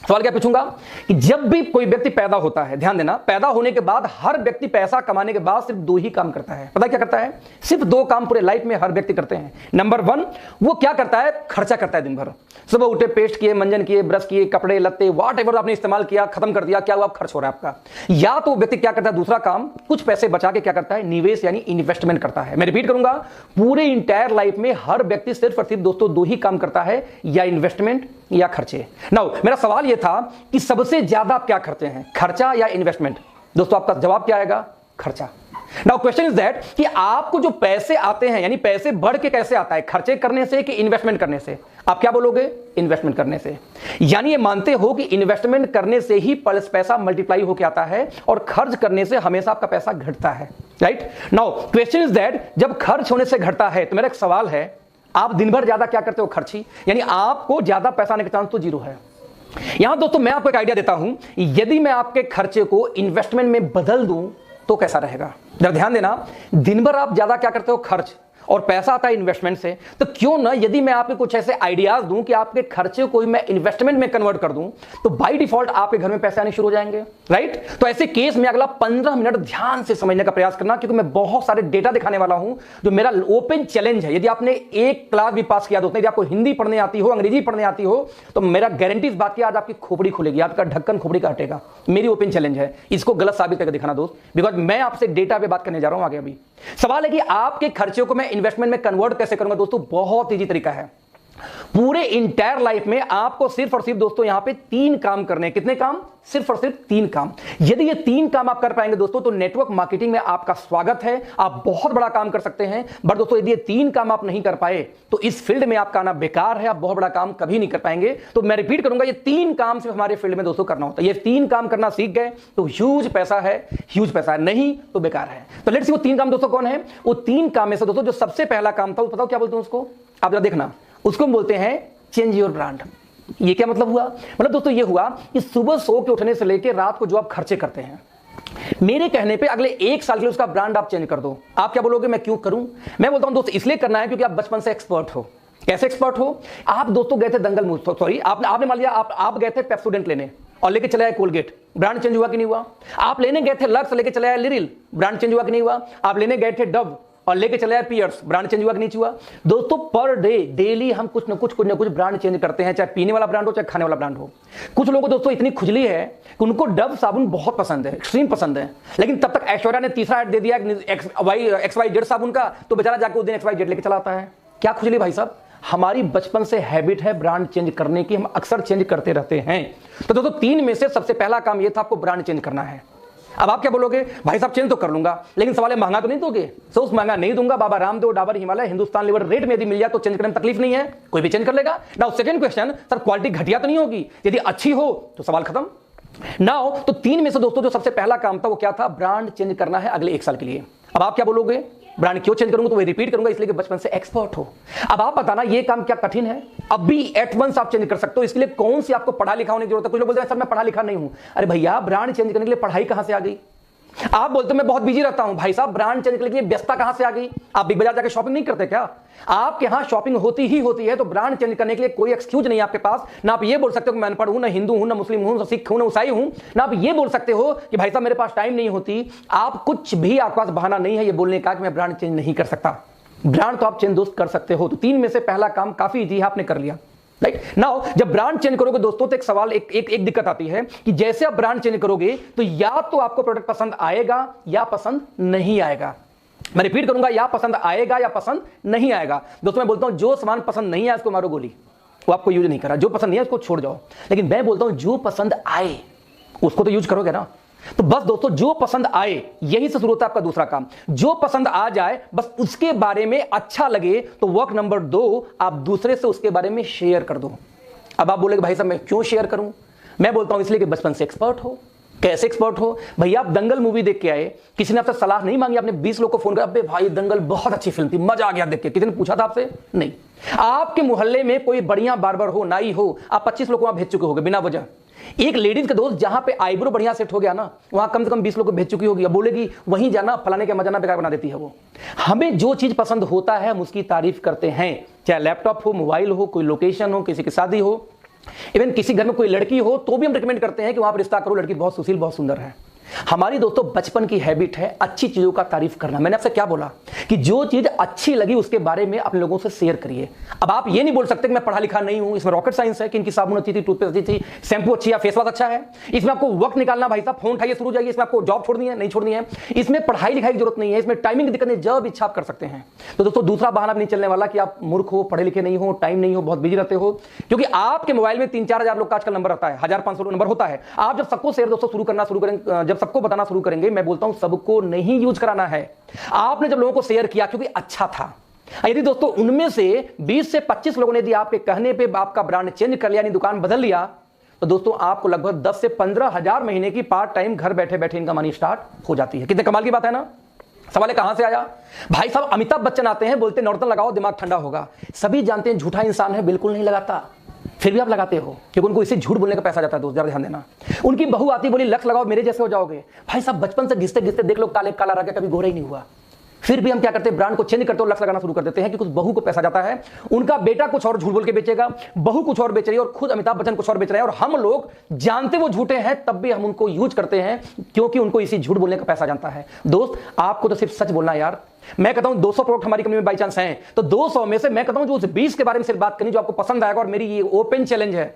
S1: सवाल क्या पूछूंगा कि जब भी कोई व्यक्ति पैदा होता है, ध्यान देना, पैदा होने के बाद हर व्यक्ति पैसा कमाने के बाद सिर्फ 2 ही काम करता है। पता क्या करता है? सिर्फ 2 काम पूरे लाइफ में हर व्यक्ति करते हैं। नंबर 1, वो क्या करता है? खर्चा करता है दिन भर। सुबह उठे, पेस्ट किए, मंजन किए, ब्रश किए, कपड़े लत्ते व्हाटएवर आपने इस्तेमाल किया, खत्म कर दिया, क्या हुआ? खर्च हो रहा है आपका। या तो व्यक्ति क्या करता है? दूसरा काम, कुछ पैसे बचा के क्या करता है? निवेश यानी इन्वेस्टमेंट करता है। मैं रिपीट करूंगा, पूरे इंटायर लाइफ में हर व्यक्ति सिर्फ और सिर्फ दोस्तों 2 ही काम करता है, या इन्वेस्टमेंट या खर्चे। नाउ मेरा सवाल यह था कि सबसे ज्यादा आप क्या करते हैं, खर्चा या इन्वेस्टमेंट? दोस्तों आपका जवाब क्या आएगा? खर्चा। नाउ क्वेश्चन इज दैट कि आपको जो पैसे आते हैं, यानी पैसे बढ़ के कैसे आता है? खर्चे करने से कि इन्वेस्टमेंट करने से? आप क्या बोलोगे? इन्वेस्टमेंट करने से। यानी ये मानते हो कि इन्वेस्टमेंट करने से ही पैसा मल्टीप्लाई होकर आता है और खर्च करने से हमेशा आपका पैसा घटता है, right? Now question is that जब खर्च होने से घटता है तो मेरा एक सवाल है, आप दिन भर ज्यादा क्या करते हो? खर्ची। यानी आपको ज्यादा पैसा आने का चांस तो 0 है। यहां दोस्तों मैं आपको एक आइडिया देता हूं, यदि मैं आपके खर्चे को इन्वेस्टमेंट में बदल दूं तो कैसा रहेगा? जरा ध्यान देना, दिन भर आप ज्यादा क्या करते हो? खर्च, और पैसा आता है इन्वेस्टमेंट से। तो क्यों ना यदि मैं आपको कुछ ऐसे आइडियाज दूं कि आपके खर्चे को मैं इन्वेस्टमेंट में कन्वर्ट कर दूं तो बाय डिफॉल्ट आपके घर में पैसे आने शुरू हो जाएंगे, राइट? तो ऐसे केस में अगला 15 मिनट ध्यान से समझने का प्रयास करना, क्योंकि मैं बहुत सारे डेटा दिखाने वाला हूं जो मेरा ओपन चैलेंज है। यदि आपने एक क्लास भी पास किया, दोस्तों यदि आपको हिंदी पढ़ने आती हो, अंग्रेजी पढ़ने आती हो, तो मेरा गारंटी इस बात की, आज आपकी खोपड़ी खुलेगी, आपका ढक्कन खोपड़ी का हटेगा। मेरी ओपन चैलेंज है, इसको गलत साबित करके दिखाना दोस्त, बिकॉज मैं आपसे डेटा पे बात करने जा रहा हूं आगे। अभी सवाल है कि आपके खर्चे को मैं इन्वेस्टमेंट में कन्वर्ट कैसे करूंगा? दोस्तों बहुत ईजी तरीका है। पूरे इंटायर लाइफ में आपको सिर्फ और सिर्फ दोस्तों यहां पे 3 काम करने हैं। कितने काम? सिर्फ और सिर्फ 3 काम। यदि ये 3 काम आप कर पाएंगे दोस्तों तो नेटवर्क मार्केटिंग में आपका स्वागत है, आप बहुत बड़ा काम कर सकते हैं। बट दोस्तों यदि ये 3 काम आप नहीं कर पाए तो इस फील्ड में आपका आना बेकार है, आप बहुत बड़ा काम कभी नहीं कर पाएंगे। तो मैं रिपीट करूंगा, ये 3 काम सिर्फ हमारे फील्ड में दोस्तों करना होता है। ये 3 काम करना सीख गए तो ह्यूज पैसा है, ह्यूज पैसा है, नहीं तो बेकार है। तो लेट्स सी वो 3 काम दोस्तों कौन है। वो 3 काम में से दोस्तों जो सबसे पहला काम था वो बताओ क्या बोलते हैं उसको, आप जरा देखना, उसको बोलते हैं चेंज योर ब्रांड। ये क्या मतलब हुआ? मतलब दोस्तों ये हुआ कि सुबह सो के उठने से लेकर रात को जो आप खर्चे करते हैं, मेरे कहने पे अगले 1 साल के लिए उसका ब्रांड आप चेंज कर दो। आप क्या बोलोगे मैं क्यों करूं? मैं बोलता हूं दोस्तों इसलिए करना है क्योंकि आप बचपन से एक्सपर्ट हो। कैसे एक्सपर्ट हो? आप दोस्तों गए थे दंगल, सॉरी आपने मान लिया आप गए थे पेप्सोडेंट लेने और लेके चले आए कोलगेट, ब्रांड चेंज हुआ कि नहीं हुआ? आप लेने गए थे लक्स, लेके चले आए लिरिल, ब्रांड चेंज हुआ कि नहीं हुआ? आप लेने गए थे डव और लेके चले आए पियर्स, ब्रांड चेंज हुआ कि नहीं हुआ? दोस्तों पर डे डेली हम कुछ ना कुछ ब्रांड चेंज करते हैं, चाहे पीने वाला ब्रांड हो चाहे खाने वाला ब्रांड हो। कुछ लोगों को दोस्तों इतनी खुजली है कि उनको डव साबुन बहुत पसंद है, एक्सट्रीम पसंद है, लेकिन तब तक ऐश्वर्या ने तीसरा ऐड दे दिया XYZ साबुन का, तो बेचारा जाके उस दिन XYZ लेके चला आता है। क्या खुजली भाई साहब? हमारी बचपन से हैबिट है ब्रांड चेंज करने की, हम अक्सर चेंज करते रहते हैं। तो दोस्तों 3 में से सबसे पहला काम यह था आपको ब्रांड चेंज करना है। अब आप क्या बोलोगे, भाई साहब चेंज तो कर लूंगा लेकिन सवाल है महंगा तो नहीं दोगे? तो उस महंगा नहीं दूंगा, बाबा रामदेव, डाबर हिमालय, हिंदुस्तान लीवर रेट में यदि मिल जाए तो चेंज करने में तकलीफ नहीं है, कोई भी चेंज कर लेगा। Now second question, sir quality घटिया तो नहीं होगी? यदि अच्छी हो तो सवाल खत्म। नाउ तो 3 में से दोस्तों जो सबसे पहला काम था वो क्या था? ब्रांड चेंज करना है अगले 1 साल के लिए। अब आप क्या बोलोगे, ब्रांड क्यों चेंज करूंगा? तो वही रिपीट करूंगा, इसलिए कि बचपन से एक्सपर्ट हो। अब आप बताना ये काम क्या कठिन है? अभी एट वंस आप चेंज कर सकते हो, इसके लिए कौन सी आपको पढ़ा लिखा होने की जरूरत है? कुछ लोग बोलते हैं सर मैं पढ़ा लिखा नहीं हूं। अरे भैया ब्रांड चेंज करने के लिए पढ़ाई कहां से आ गई? आप बोलते मैं बहुत बिजी रहता हूं। भाई साहब ब्रांड चेंज करने के लिए व्यस्तता कहां से आ गई? आप बिग बाजार जाकर शॉपिंग नहीं करते क्या? आपके यहां शॉपिंग होती ही होती है, तो ब्रांड चेंज करने के लिए कोई एक्सक्यूज नहीं है आपके पास। ना आप ये बोल सकते हो कि मैं अनपढ़ हूं, ना हिंदू हूं, ना मुस्लिम हूं, ना सिख हूं, ना ईसाई हूं, ना आप ये बोल सकते हो कि भाई साहब मेरे पास टाइम नहीं होती। आप कुछ भी, आपके पास बहाना नहीं है ये बोलने का कि मैं ब्रांड चेंज नहीं कर सकता। ब्रांड तो आप चेंज दोस्त कर सकते हो। तो 3 में से पहला काम काफी इजी है, आपने कर लिया। राइट नाउ जब ब्रांड चेंज करोगे दोस्तों तो एक सवाल, एक दिक्कत आती है कि जैसे आप ब्रांड चेंज करोगे तो या तो आपको प्रोडक्ट पसंद आएगा या पसंद नहीं आएगा। मैं रिपीट करूंगा, या पसंद आएगा या पसंद नहीं आएगा। दोस्तों मैं बोलता हूं जो सामान पसंद नहीं आया उसको मारो गोली, वो आपको यूज नहीं करा। जो पसंद नहीं है उसको छोड़ जाओ। लेकिन मैं बोलता हूं जो पसंद आए उसको तो यूज करोगे ना। तो बस दोस्तों जो पसंद आए, यही से शुरू होता है आपका दूसरा काम। जो पसंद आ जाए बस उसके बारे में अच्छा लगे तो वर्क नंबर 2 आप दूसरे से उसके बारे में शेयर कर दो। अब आप बोलेगे भाई साहब मैं क्यों शेयर करूं? मैं बोलता हूं इसलिए कि बचपन से एक्सपर्ट हो। कैसे एक्सपर्ट हो? भैया आप दंगल मूवी देख के आए, किसी ने आपसे सलाह नहीं मांगी, आपने 20 लोग को फोन किया, अबे भाई दंगल बहुत अच्छी फिल्म थी, मजा आ गया देख के, किसी ने पूछा था आपसे? नहीं। आपके मोहल्ले में कोई बढ़िया बार्बर हो, नाई हो, आप 25 लोग वहां भेज चुके होगे बिना वजह। एक लेडीज का दोस्त जहां पे आईब्रो बढ़िया सेट हो गया ना, वहां कम से कम 20 लोग को भेज चुकी होगी। अब बोलेगी वहीं जाना, फलाने के मजाना बेकार बना देती है वो। हमें जो चीज पसंद होता है हम उसकी तारीफ करते हैं, चाहे लैपटॉप हो, मोबाइल हो, कोई लोकेशन हो, किसी की शादी हो, इवन किसी घर में कोई लड़की हो तो भी हम रिकमेंड करते हैं कि वहां पर रिश्ता करो, लड़की बहुत सुशील बहुत सुंदर है। हमारी दोस्तों बचपन की हैबिट है अच्छी चीजों का तारीफ करना। मैंने आपसे क्या बोला कि जो चीज अच्छी लगी उसके बारे में अपने लोगों से शेयर करिए। अब आप ये नहीं बोल सकते कि मैं पढ़ा लिखा नहीं हूं, इसमें रॉकेट साइंस है कि इनकी साबुन अच्छी थी, टूथपेस्ट अच्छी थी, शैम्पू अच्छी है, फेस वॉश अच्छा है। इसमें आपको वक्त निकालना, भाई साहब फोन उठाइए शुरू जाइए, इसमें आपको जॉब छोड़नी है नहीं छोड़नी है, इसमें पढ़ाई लिखाई की जरूरत नहीं है, इसमें टाइमिंग की दिक्कत नहीं, जब इच्छा आप कर सकते हैं। तो दोस्तों दूसरा बहाना भी नहीं चलने वाला कि आप मूर्ख हो, पढ़े लिखे नहीं हो, टाइम नहीं हो, बहुत बिजी रहते हो, क्योंकि आपके मोबाइल में 3-4 हजार लोग का आजकल नंबर रहता है, 1500 नंबर होता है। आप जब सबको शेयर दोस्तों शुरू करना शुरू करेंगे, जब सबको बताना शुरू करेंगे, मैं बोलता हूं सबको नहीं यूज कराना है। आपने जब लोगों को शेयर किया क्योंकि अच्छा था, यदि दोस्तों उनमें से 20 से 25 लोगों ने यदि आपके कहने पे आपका ब्रांड चेंज कर लिया, यानी दुकान बदल लिया, तो दोस्तों आपको लगभग 10 से 15 हजार महीने की पार्ट टाइम घर बैठे बैठे इनकम आनी स्टार्ट हो जाती है। कितने कमाल की बात है ना। सवाल है कहां से आया? भाई साहब अमिताभ बच्चन आते हैं, बोलते नॉर्टन लगाओ दिमाग ठंडा होगा। सभी जानते हैं झूठा इंसान है, बिल्कुल नहीं लगाता, फिर भी आप लगाते हो क्योंकि उनको इसे झूठ बोलने का पैसा जाता है। दोस्त जरा ध्यान देना। उनकी बहू आती बोली लक्स लगाओ मेरे जैसे हो जाओगे। भाई साहब बचपन से घिसते घिसते देख लो काले काला रह के कभी गोरा ही नहीं हुआ, फिर भी हम क्या करते हैं ब्रांड को चेंज करते हो, लक्स लगाना शुरू कर देते हैं कि कुछ बहू को पैसा जाता है। उनका बेटा कुछ और झूठ बोल के बेचेगा, बहू कुछ और बेच रही है और खुद अमिताभ बच्चन कुछ और बेच रहे हैं, और हम लोग जानते वो झूठे हैं तब भी हम उनको यूज करते हैं क्योंकि उनको इसी झूठ बोलने का पैसा जानता है। दोस्त आपको तो सिर्फ सच बोलना यार। मैं कहता हूं 200 प्रोडक्ट हमारी कंपनी में बाई चांस हैं तो 200 में से मैं कहता हूं जो 20 के बारे में सिर्फ बात करनी जो आपको पसंद आएगा। और मेरी ये ओपन चैलेंज है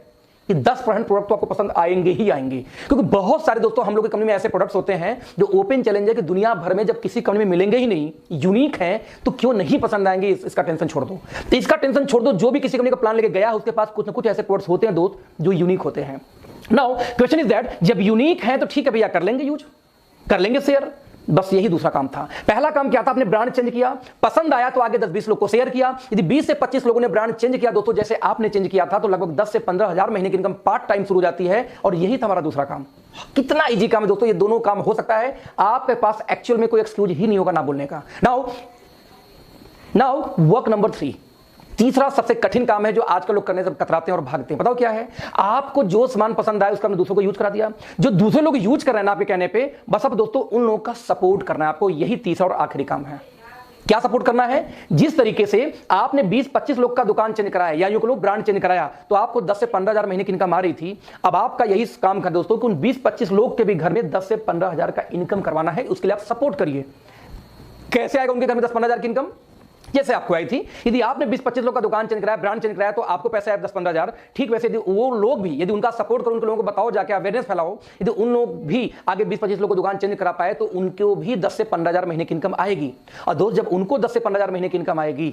S1: कि 10% प्रोडक्ट तो आपको पसंद आएंगे ही आएंगे, क्योंकि बहुत सारे दोस्तों हम लोग की कंपनी में ऐसे प्रोडक्ट्स होते हैं जो ओपन चैलेंज है कि दुनिया भर में जब किसी कंपनी में मिलेंगे ही नहीं, यूनिक है, तो क्यों नहीं पसंद आएंगे, इसका टेंशन छोड़ दो। तो इसका टेंशन छोड़ दो, जो भी किसी कंपनी का प्लान लेके गया है उसके पास कुछ ना कुछ ऐसे प्रोडक्ट्स होते हैं दोस्त जो यूनिक होते हैं। नाउ क्वेश्चन इज दैट, जब यूनिक है तो ठीक है भैया, कर लेंगे यूज, कर लेंगे शेयर, बस यही दूसरा काम था। पहला काम क्या था, आपने ब्रांड चेंज किया, पसंद आया तो आगे 10-20 लोग को शेयर किया। यदि 20 से 25 लोगों ने ब्रांड चेंज किया दोस्तों जैसे आपने चेंज किया था, तो लगभग 10 से 15 हजार महीने की इनकम पार्ट टाइम शुरू हो जाती है, और यही था हमारा दूसरा काम। कितना इजी काम है दोस्तों, ये दोनों काम हो सकता है, आपके पास एक्चुअल में कोई एक्सक्यूज ही नहीं होगा ना बोलने का। नाउ वर्क नंबर 3, तीसरा सबसे कठिन काम है जो आजकल लोग करने से कतराते हैं और भागते हैं। बताओ क्या है, आपको जो सामान पसंद आया उसका आपने दूसरों को यूज करा दिया, जो दूसरे लोग यूज कर रहे हैं ना आपके कहने पे, बस अब दोस्तों उन लोगों का सपोर्ट करना है आपको, यही तीसरा और आखिरी काम है। क्या सपोर्ट करना है, जिस तरीके से आपने 20-25 लोग का दुकान चेंज कराया या लोग ब्रांड चेंज कराया तो आपको 10 से 15 हजार महीने की इनकम आ रही थी, अब आपका यही काम कर दोस्तों कि उन 20-25 लोग के भी घर में 10 से 15 हजार का इनकम करवाना है, उसके लिए आप सपोर्ट करिए। कैसे आएगा उनके घर में 10-15 हजार की इनकम, जैसे आपको आई थी, यदि आपने 20-25 लोग का दुकान चेंज कराया, ब्रांड चेंज कराया, तो आपको पैसे आए 10-15 हजार। ठीक वैसे यदि वो लोग भी, यदि उनका सपोर्ट करो, उनके लोगों को बताओ, जाके अवेयरनेस फैलाओ, यदि उन लोग भी आगे 20-25 लोग को दुकान चेंज करा पाए तो उनको भी 10 से 15 हजार महीने की इनकम आएगी। और दोस्त जब उनको 10 से 15 हजार महीने की इनकम आएगी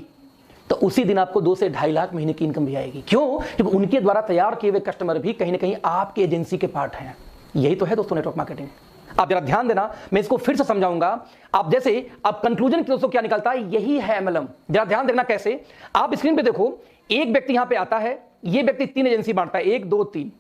S1: तो उसी दिन आपको 2 से 2.5 लाख महीने की इनकम भी आएगी। क्यों? क्योंकि उनके द्वारा तैयार किए हुए कस्टमर भी कहीं ना कहीं आपकी एजेंसी के पार्ट हैं। यही तो है दोस्तों नेटवर्क मार्केटिंग। आप जरा ध्यान देना, मैं इसको फिर से समझाऊंगा। आप जैसे अब कंक्लूजन दोस्तों क्या निकलता है, यही है एमएलएम। जरा ध्यान देना कैसे, आप स्क्रीन पे देखो, एक व्यक्ति यहां पे आता है, ये व्यक्ति 3 एजेंसी बांटता है, 1 2 3,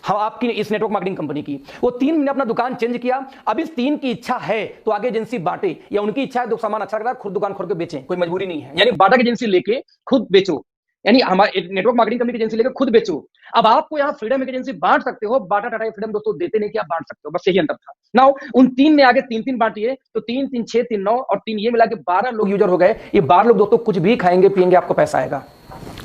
S1: हम आपकी इस नेटवर्क मार्केटिंग कंपनी की, वो 3 ने अपना दुकान चेंज किया। अब इस 3 की इच्छा है तो आगे एजेंसी बांटे, या उनकी इच्छा है तो सामान अच्छा लग रहा है खुद दुकान खोल के बेचें, कोई मजबूरी नहीं है, यानी बाटा की एजेंसी लेके खुद बेचो, यानी हमारे नेटवर्क मार्केटिंग कंपनी की एजेंसी लेकर खुद बेचो। अब आपको यहाँ फ्रीडम एजेंसी बांट सकते हो, बाटा टाटा फ्रीडम दोस्तों देते नहीं कि आप बांट सकते हो, बस यही अंतर था। नाउ उन 3 ने आगे 3-3 बांटिए, तो 3-3 6 3 9 और 3 ये मिला के 12 लोग यूजर हो गए। ये 12 लोग दोस्तों कुछ भी खाएंगे पिएंगे, आपको पैसा आएगा।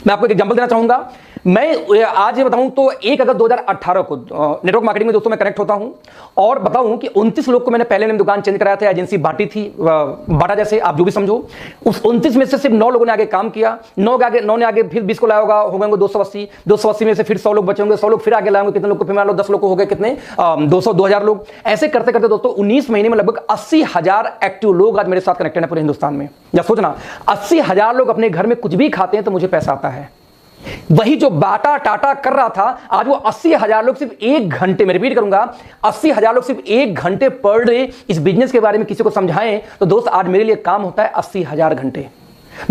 S1: मैं आपको एक एग्जांपल देना चाहूंगा, मैं आज ये बताऊं तो 1 अगस्त 2018 को नेटवर्क मार्केटिंग में दोस्तों मैं कनेक्ट होता हूं और बताऊं कि 29 लोग को मैंने पहले ने दुकान चेंज कराया था, एजेंसी बांटी थी, बाटा जैसे आप जो भी समझो। उस 29 में से सिर्फ 9 लोगों ने आगे काम किया, 9 ने आगे फिर 20 को लाया होगा, हो गए 280 में से फिर 100 लोग बचे होंगे, 100 लोग फिर आगे लाएंगे, कितने लोग को फिर मान लो 10 लोग को हो गए कितने 200-2000 लोग। ऐसे करते करते दोस्तों 19 महीने में लगभग 80,000 एक्टिव लोग आज मेरे साथ कनेक्टेड है पूरे हिंदुस्तान में। या सोचना 80,000 लोग अपने घर में कुछ भी खाते हैं तो मुझे पैसा आता है। वही जो बाटा टाटा कर रहा था, आज वो 80,000 लोग सिर्फ 1 घंटे में, रिपीट करूंगा, 80,000 लोग सिर्फ 1 घंटे पर डे इस बिजनेस के बारे में किसी को समझाएं तो दोस्त आज मेरे लिए काम होता है 80,000 घंटे।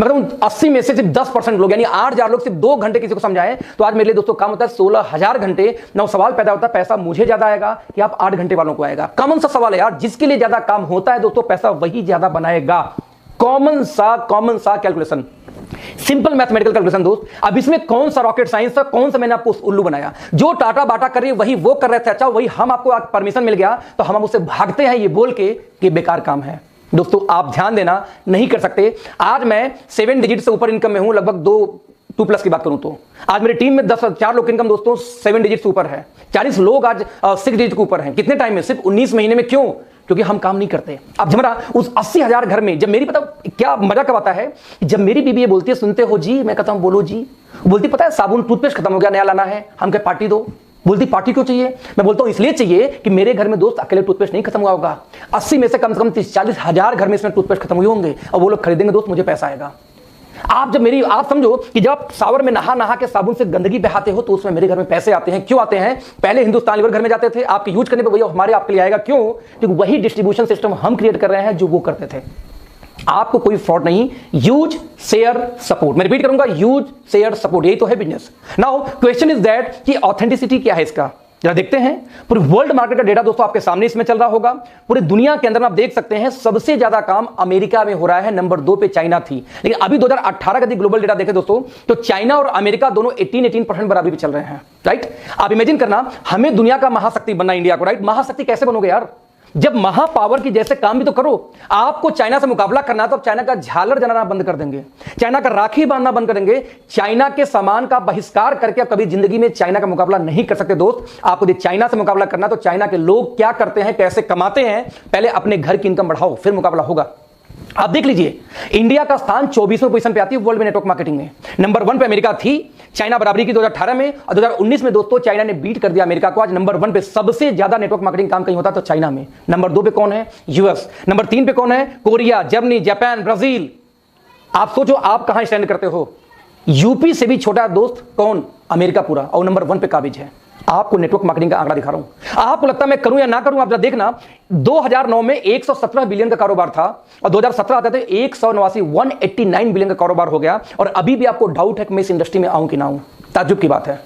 S1: मतलब 80 में से सिर्फ 10% लोग यानी 8,000 लोग सिर्फ 2 घंटे किसी को समझाएं तो आज मेरे लिए दोस्तों काम होता है 16,000 घंटे। ना सवाल पैदा होता है पैसा मुझे ज्यादा आएगा कि आप 8 घंटे वालों को आएगा। कॉमन सा सवाल है यार, जिसके लिए ज्यादा काम होता है दोस्तों पैसा वही ज्यादा बनाएगा। कॉमन सा कैलकुलेशन, सिंपल मैथमेटिकल कैलकुलेशन दोस्त। अब इसमें कौन सा रॉकेट साइंस था, कौन सा मैंने आपको उल्लू बनाया? जो टाटा बाटा कर रही है वही वो कर रहे थे, अच्छा वही हम आपको परमिशन मिल गया तो हम उससे भागते हैं ये बोल के कि बेकार काम है। दोस्तों आप ध्यान देना, नहीं कर सकते। आज मैं 7 डिजिट से ऊपर इनकम में हूं, लगभग 2 प्लस की बात करूं तो आज मेरी टीम में 4 लोग की इनकम दोस्तों 7 डिजिट से ऊपर है। 40 लोग आज 6 डिजिट के ऊपर हैं। कितने टाइम में? सिर्फ 19 महीने में। क्यों? क्योंकि हम काम नहीं करते। अब जमरा उस 80,000 घर में जब मेरी, पता क्या मजा कब आता है, जब मेरी बीबी ये बोलती है सुनते हो जी, मैं कहता हूं बोलो जी। बोलती पता है साबुन टूथपेस्ट खत्म हो गया, नया लाना है। हम कहे पार्टी दो। बोलती पार्टी क्यों चाहिए? मैं बोलता हूं इसलिए चाहिए कि मेरे घर में दोस्त अकेले टूथपेस्ट नहीं खत्म हुआ होगा, 80 में से कम 30-40,000 घर में इसमें टूथपेस्ट खत्म हुए होंगे और वो लोग खरीदेंगे दोस्त, मुझे पैसा आएगा। आप समझो कि जब आप शावर में नहा के साबुन से गंदगी बहाते हो तो उसमें मेरे घर में पैसे आते हैं। क्यों आते हैं? पहले हिंदुस्तान लीवर घर में जाते थे, आपके यूज करने पे वही हमारे आपके लिए आएगा। क्यों? क्योंकि वही डिस्ट्रीब्यूशन सिस्टम हम क्रिएट कर रहे हैं जो वो करते थे। आपको कोई फ्रॉड नहीं। यूज शेयर सपोर्ट, मैं रिपीट करूंगा, यूज शेयर सपोर्ट, यही तो है business. Now question is that कि ऑथेंटिसिटी क्या है इसका, जरा देखते हैं। पूरे वर्ल्ड मार्केट का डेटा दोस्तों आपके सामने इसमें चल रहा होगा। पूरी दुनिया के अंदर आप देख सकते हैं सबसे ज्यादा काम अमेरिका में हो रहा है, नंबर 2 पे चाइना थी। लेकिन अभी 2018 का ग्लोबल डेटा देखें दोस्तों तो चाइना और अमेरिका दोनों 18% बराबरी पे चल रहे हैं, राइट। आप इमेजिन करना, हमें दुनिया का महाशक्ति बनना, इंडिया को, राइट। महाशक्ति कैसे बनोगे यार? जब महापावर की जैसे काम भी तो करो। आपको चाइना से मुकाबला करना है तो चाइना का झालर जलाना बंद कर देंगे, चाइना का राखी बांधना बंद कर देंगे, चाइना के सामान का बहिष्कार करके आप कभी जिंदगी में चाइना का मुकाबला नहीं कर सकते दोस्त। आपको यदि चाइना से मुकाबला करना तो चाइना के लोग क्या करते हैं, कैसे कमाते हैं, पहले अपने घर की इनकम बढ़ाओ, फिर मुकाबला होगा। आप देख लीजिए, इंडिया का स्थान 24वें पोजीशन पे आती है वर्ल्ड में नेटवर्क मार्केटिंग में। नंबर 1 पे अमेरिका थी, चाइना बराबरी की 2018 में, और 2019 में दोस्तों चाइना ने बीट कर दिया अमेरिका को। आज नंबर 1 पे सबसे ज्यादा नेटवर्क मार्केटिंग काम कहीं होता तो चाइना में। नंबर 2 पे कौन है? यूएस। नंबर 3 पे कौन है? Korea, Germany, Japan, Brazil. आप सोचो आप कहां स्टैंड करते हो। यूपी से भी छोटा दोस्त कौन? अमेरिका पूरा, और नंबर 1 पे काबिज है। आपको नेटवर्क मार्केटिंग का आंकड़ा दिखा रहा हूं, आपको लगता है मैं करूं या ना करूं। आप जरा देखना, 2009 में 117 बिलियन का कारोबार था, और 2017 आते थे 189 बिलियन का कारोबार हो गया। और अभी भी आपको डाउट है कि मैं इस इंडस्ट्री में आऊं कि ना आऊं। ताज्जुब की बात है,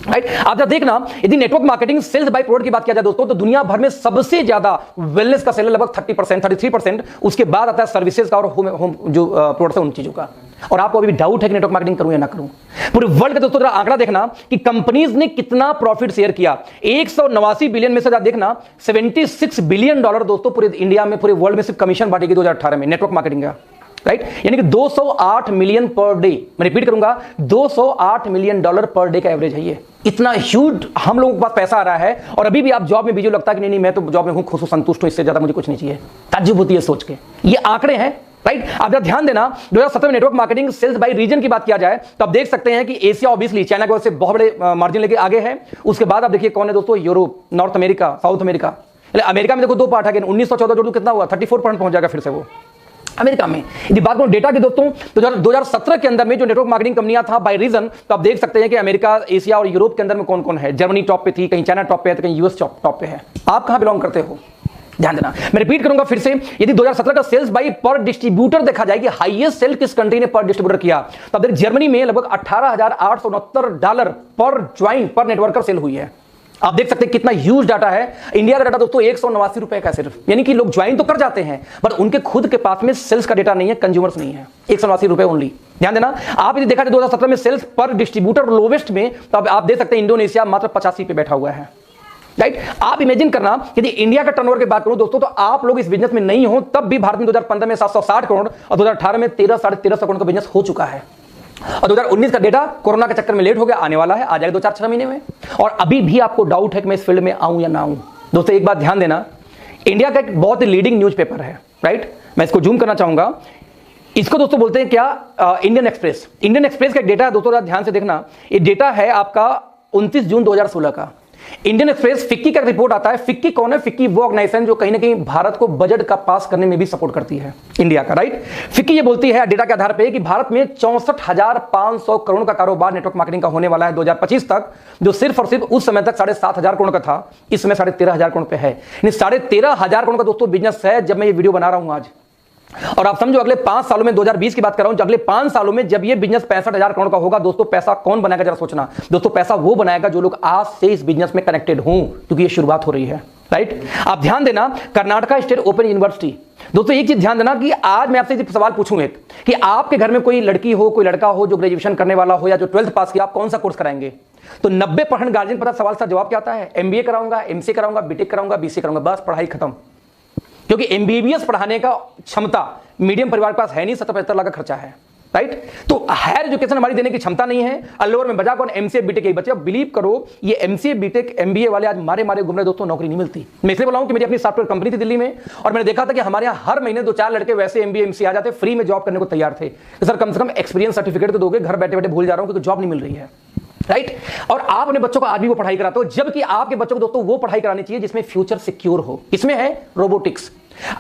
S1: राइट। आप जरा देखना, यदि network marketing sales by product की बात किया जाए दोस्तों, तो दुनिया भर में सबसे ज्यादा वेलनेस का सेल लगभग 30%, 33%। उसके बाद आता है सर्विसेज का और होम जो प्रोडक्ट है उन चीजों का। और आपको अभी भी डाउट है कि नेटवर्क मार्केटिंग करूं या ना करूं। पूरे वर्ल्ड का दोस्तों जरा आंकड़ा देखना कि कंपनीज ने कितना प्रॉफिट शेयर किया। 189 बिलियन में से जरा देखना 76 बिलियन डॉलर दोस्तों पूरे इंडिया में, पूरे वर्ल्ड में सिर्फ कमीशन बांटेगी 2018 में नेटवर्क मार्केटिंग का, राइट। यानी कि 208 मिलियन पर डे। मैं रिपीट करूंगा, 208 मिलियन डॉलर पर डे का एवरेज है ये। इतना ह्यूज हम लोगों के पास पैसा आ रहा है, और अभी भी आप जॉब में बिजी लगता है कि नहीं मैं तो जॉब में हूं, खुश हूं, संतुष्ट हूं, इससे ज्यादा मुझे कुछ नहीं चाहिए। ताज्जुब होती है सोच के। ये आंकड़े हैं, राइट। आप जरा ध्यान देना, 2017 में network marketing sales by region की बात किया जाए तो आप देख सकते हैं कि एशिया ऑब्वियसली चाइना की वजह से बहुत बड़े मार्जिन लेके आगे है। उसके बाद आप देखिए कौन है दोस्तों? Europe, north America, south America. America में देखो 2 पार्ट है, 1914 जोड़ो कितना हुआ? 34% पहुंच जाएगा फिर से वो अमेरिका में। यदि बात करूं डेटा की दोस्तों, तो 2017 के अंदर में जो नेटवर्क मार्केटिंग कंपनियां था बाय रीजन, तो आप देख सकते हैं कि अमेरिका, एशिया और यूरोप के अंदर में कौन कौन है। जर्मनी टॉप पे थी, कहीं चाइना टॉप पे है, तो कहीं यूएस टॉप पे है। आप कहां बिलोंग करते हो? ध्यान देना। मैं रिपीट करूंगा फिर से, यदि 2017 का सेल्स बाय पर डिस्ट्रीब्यूटर देखा जाए कि हाईएस्ट सेल किस कंट्री ने पर डिस्ट्रीब्यूटर किया, तो अब जर्मनी में लगभग $18,869 पर ज्वाइन पर नेटवर्कर सेल हुई है। आप देख सकते हैं कितना ह्यूज डाटा है। इंडिया का डाटा दोस्तों 189 रुपए का सिर्फ, यानी कि लोग ज्वाइन तो कर जाते हैं बट उनके खुद के पास में सेल्स का डेटा नहीं है, कंज्यूमर्स नहीं है। 189 रुपए ओनली। ध्यान देना, आप यदि देखा जाए 2017 में सेल्स पर डिस्ट्रीब्यूटर लोवेस्ट में, तो आप देख सकते हैं इंडोनेशिया मात्र 85 पे बैठा हुआ है, राइट। आप इमेजिन करना, यदि इंडिया का टर्नओवर की बात करूं दोस्तों, तो आप लोग इस बिजनेस में नहीं हो तब भी भारत में 2015 में 760 करोड़ और 2018 में 13-13.5 करोड़ का बिजनेस हो चुका है। और 2019 का डेटा कोरोना के चक्कर में लेट हो गया, आने वाला है, आ जाएगा 2-4-6 महीने में। और अभी भी आपको डाउट है कि मैं इस फील्ड में आऊं या ना आऊं। दोस्तों एक बात ध्यान देना, इंडिया का एक बहुत ही लीडिंग न्यूज़पेपर है, राइट। मैं इसको जूम करना चाहूंगा। इसको दोस्तों बोलते हैं क्या? Indian express. इंडियन एक्सप्रेस का डेटा है दोस्तों, ध्यान से देखना। ये डेटा है आपका 29 जून 2016 का। इंडियन एक्सप्रेस फिक्की का रिपोर्ट आता है। फिक्की कौन है? फिक्की वो ऑर्गेनाइजेशन जो कहीं ना कहीं भारत को बजट का पास करने में भी सपोर्ट करती है, इंडिया का, राइट। फिक्की ये बोलती है डेटा के आधार पे कि भारत में 64,500 करोड़ का कारोबार नेटवर्क मार्केटिंग का होने वाला है 2025 तक, जो सिर्फ और सिर्फ उस समय तक 7,500 करोड़ का था, इस समय 13,500 करोड़ पे है। 13,500 करोड़ का दोस्तों बिजनेस है जब मैं ये वीडियो बना रहा हूं आज। और आप समझो अगले 5 सालों में, 2020 की बात कर रहा हूं, अगले 5 सालों में जब ये बिजनेस 65,000 करोड़ का होगा दोस्तों, पैसा कौन बनाएगा जरा सोचना। दोस्तों पैसा वो बनाएगा जो लोग आज से इस बिजनेस में कनेक्टेड हों, क्योंकि ये शुरुआत हो रही है, राइट। आप ध्यान देना, कर्नाटका स्टेट ओपन यूनिवर्सिटी। दोस्तों एक चीज ध्यान देना कि आज मैं आपसे सवाल पूछूं एक, कि आपके घर में कोई लड़की हो, कोई लड़का हो जो ग्रेजुएशन करने वाला हो या जो 12th पास किया, आप कौन सा कोर्स कराएंगे? तो 90% गार्जियन पता सवाल का जवाब क्या आता है? एमबीए कराऊंगा, एमसीए कराऊंगा, बीटेक कराऊंगा, बीसीए कराऊंगा, बस पढ़ाई खत्म। क्योंकि एमबीबीएस पढ़ाने का क्षमता मीडियम परिवार के पास है नहीं, 70-75 लाख का खर्चा है, राइट। तो हायर एजुकेशन हमारी देने की क्षमता नहीं है। अल्लोवर में बजा कौन? एमसीए बीटेक, यही बच्चे। अब बिलीव करो, ये एमसीए बीटेक एमबीए वाले आज मारे घूम रहे दोस्तों, नौकरी नहीं मिलती। मैं इसलिए बोला हूं कि मेरी अपनी सॉफ्टवेयर कंपनी थी दिल्ली में, और मैंने देखा था कि हमारे यहाँ हर महीने 2-4 लड़के वैसे एमबीए एमसीए आ जाते, फ्री में जॉब करने को तैयार थे। तो सर कम से कम एक्सपीरियंस सर्टिफिकेट तो दोगे, घर बैठे बैठे भूल जा रहा हूं क्योंकि जॉब नहीं मिल रही है, राइट। और आप अपने बच्चों को आज भी वो पढ़ाई कराते हो, जबकि आपके बच्चों को दोस्तों वो पढ़ाई करानी चाहिए जिसमें फ्यूचर सिक्योर हो। इसमें है रोबोटिक्स।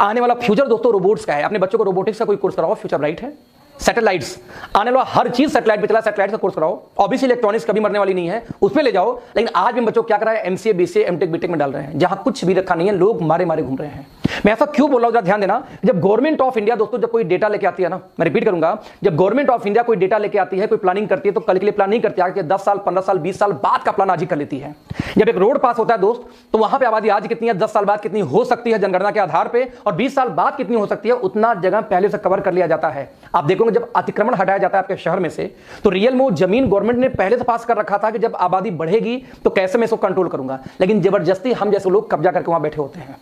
S1: आने वाला फ्यूचर दोस्तों रोबोट्स का है। अपने बच्चों को रोबोटिक्स का कोई कोर्स कराओ, फ्यूचर ब्राइट है। सैटेलाइट्स, आने वाला हर चीज सैटेलाइट पे चला, सैटेलाइट का कोर्स कराओ। ऑब्वियसली इलेक्ट्रॉनिक्स कभी मरने वाली नहीं है, उसमें ले जाओ। लेकिन आज भी बच्चों को क्या कराया? एमसीए बीसीए एमटेक बीटेक में डाल रहे हैं, जहां कुछ भी रखा नहीं है, लोग मारे घूम रहे हैं। मैं ऐसा क्यों बोल रहा हूं, जरा ध्यान देना। जब गवर्नमेंट ऑफ इंडिया दोस्तों जब कोई डेटा लेके आती है ना, मैं रिपीट करूंगा, जब गवर्नमेंट ऑफ इंडिया कोई डेटा लेके आती है, कोई प्लानिंग करती है, तो कल के लिए प्लान नहीं करती, आगे 10 साल 15 साल 20 साल बाद का प्लान आज ही कर लेती है। जब एक रोड पास होता है दोस्त, तो वहां पे आबादी आज कितनी है, 10 साल बाद कितनी हो सकती है जनगणना के आधार पे, और 20 साल बाद कितनी हो सकती है, उतना जगह पहले से कवर कर लिया जाता है। आप देखोगे जब अतिक्रमण हटाया जाता है आपके शहर में से, तो रियल में जमीन गवर्नमेंट ने पहले से पास कर रखा था कि जब आबादी बढ़ेगी तो कैसे मैं इसको कंट्रोल करूंगा, लेकिन जबरदस्ती हम जैसे लोग कब्जा करके वहां बैठे होते हैं।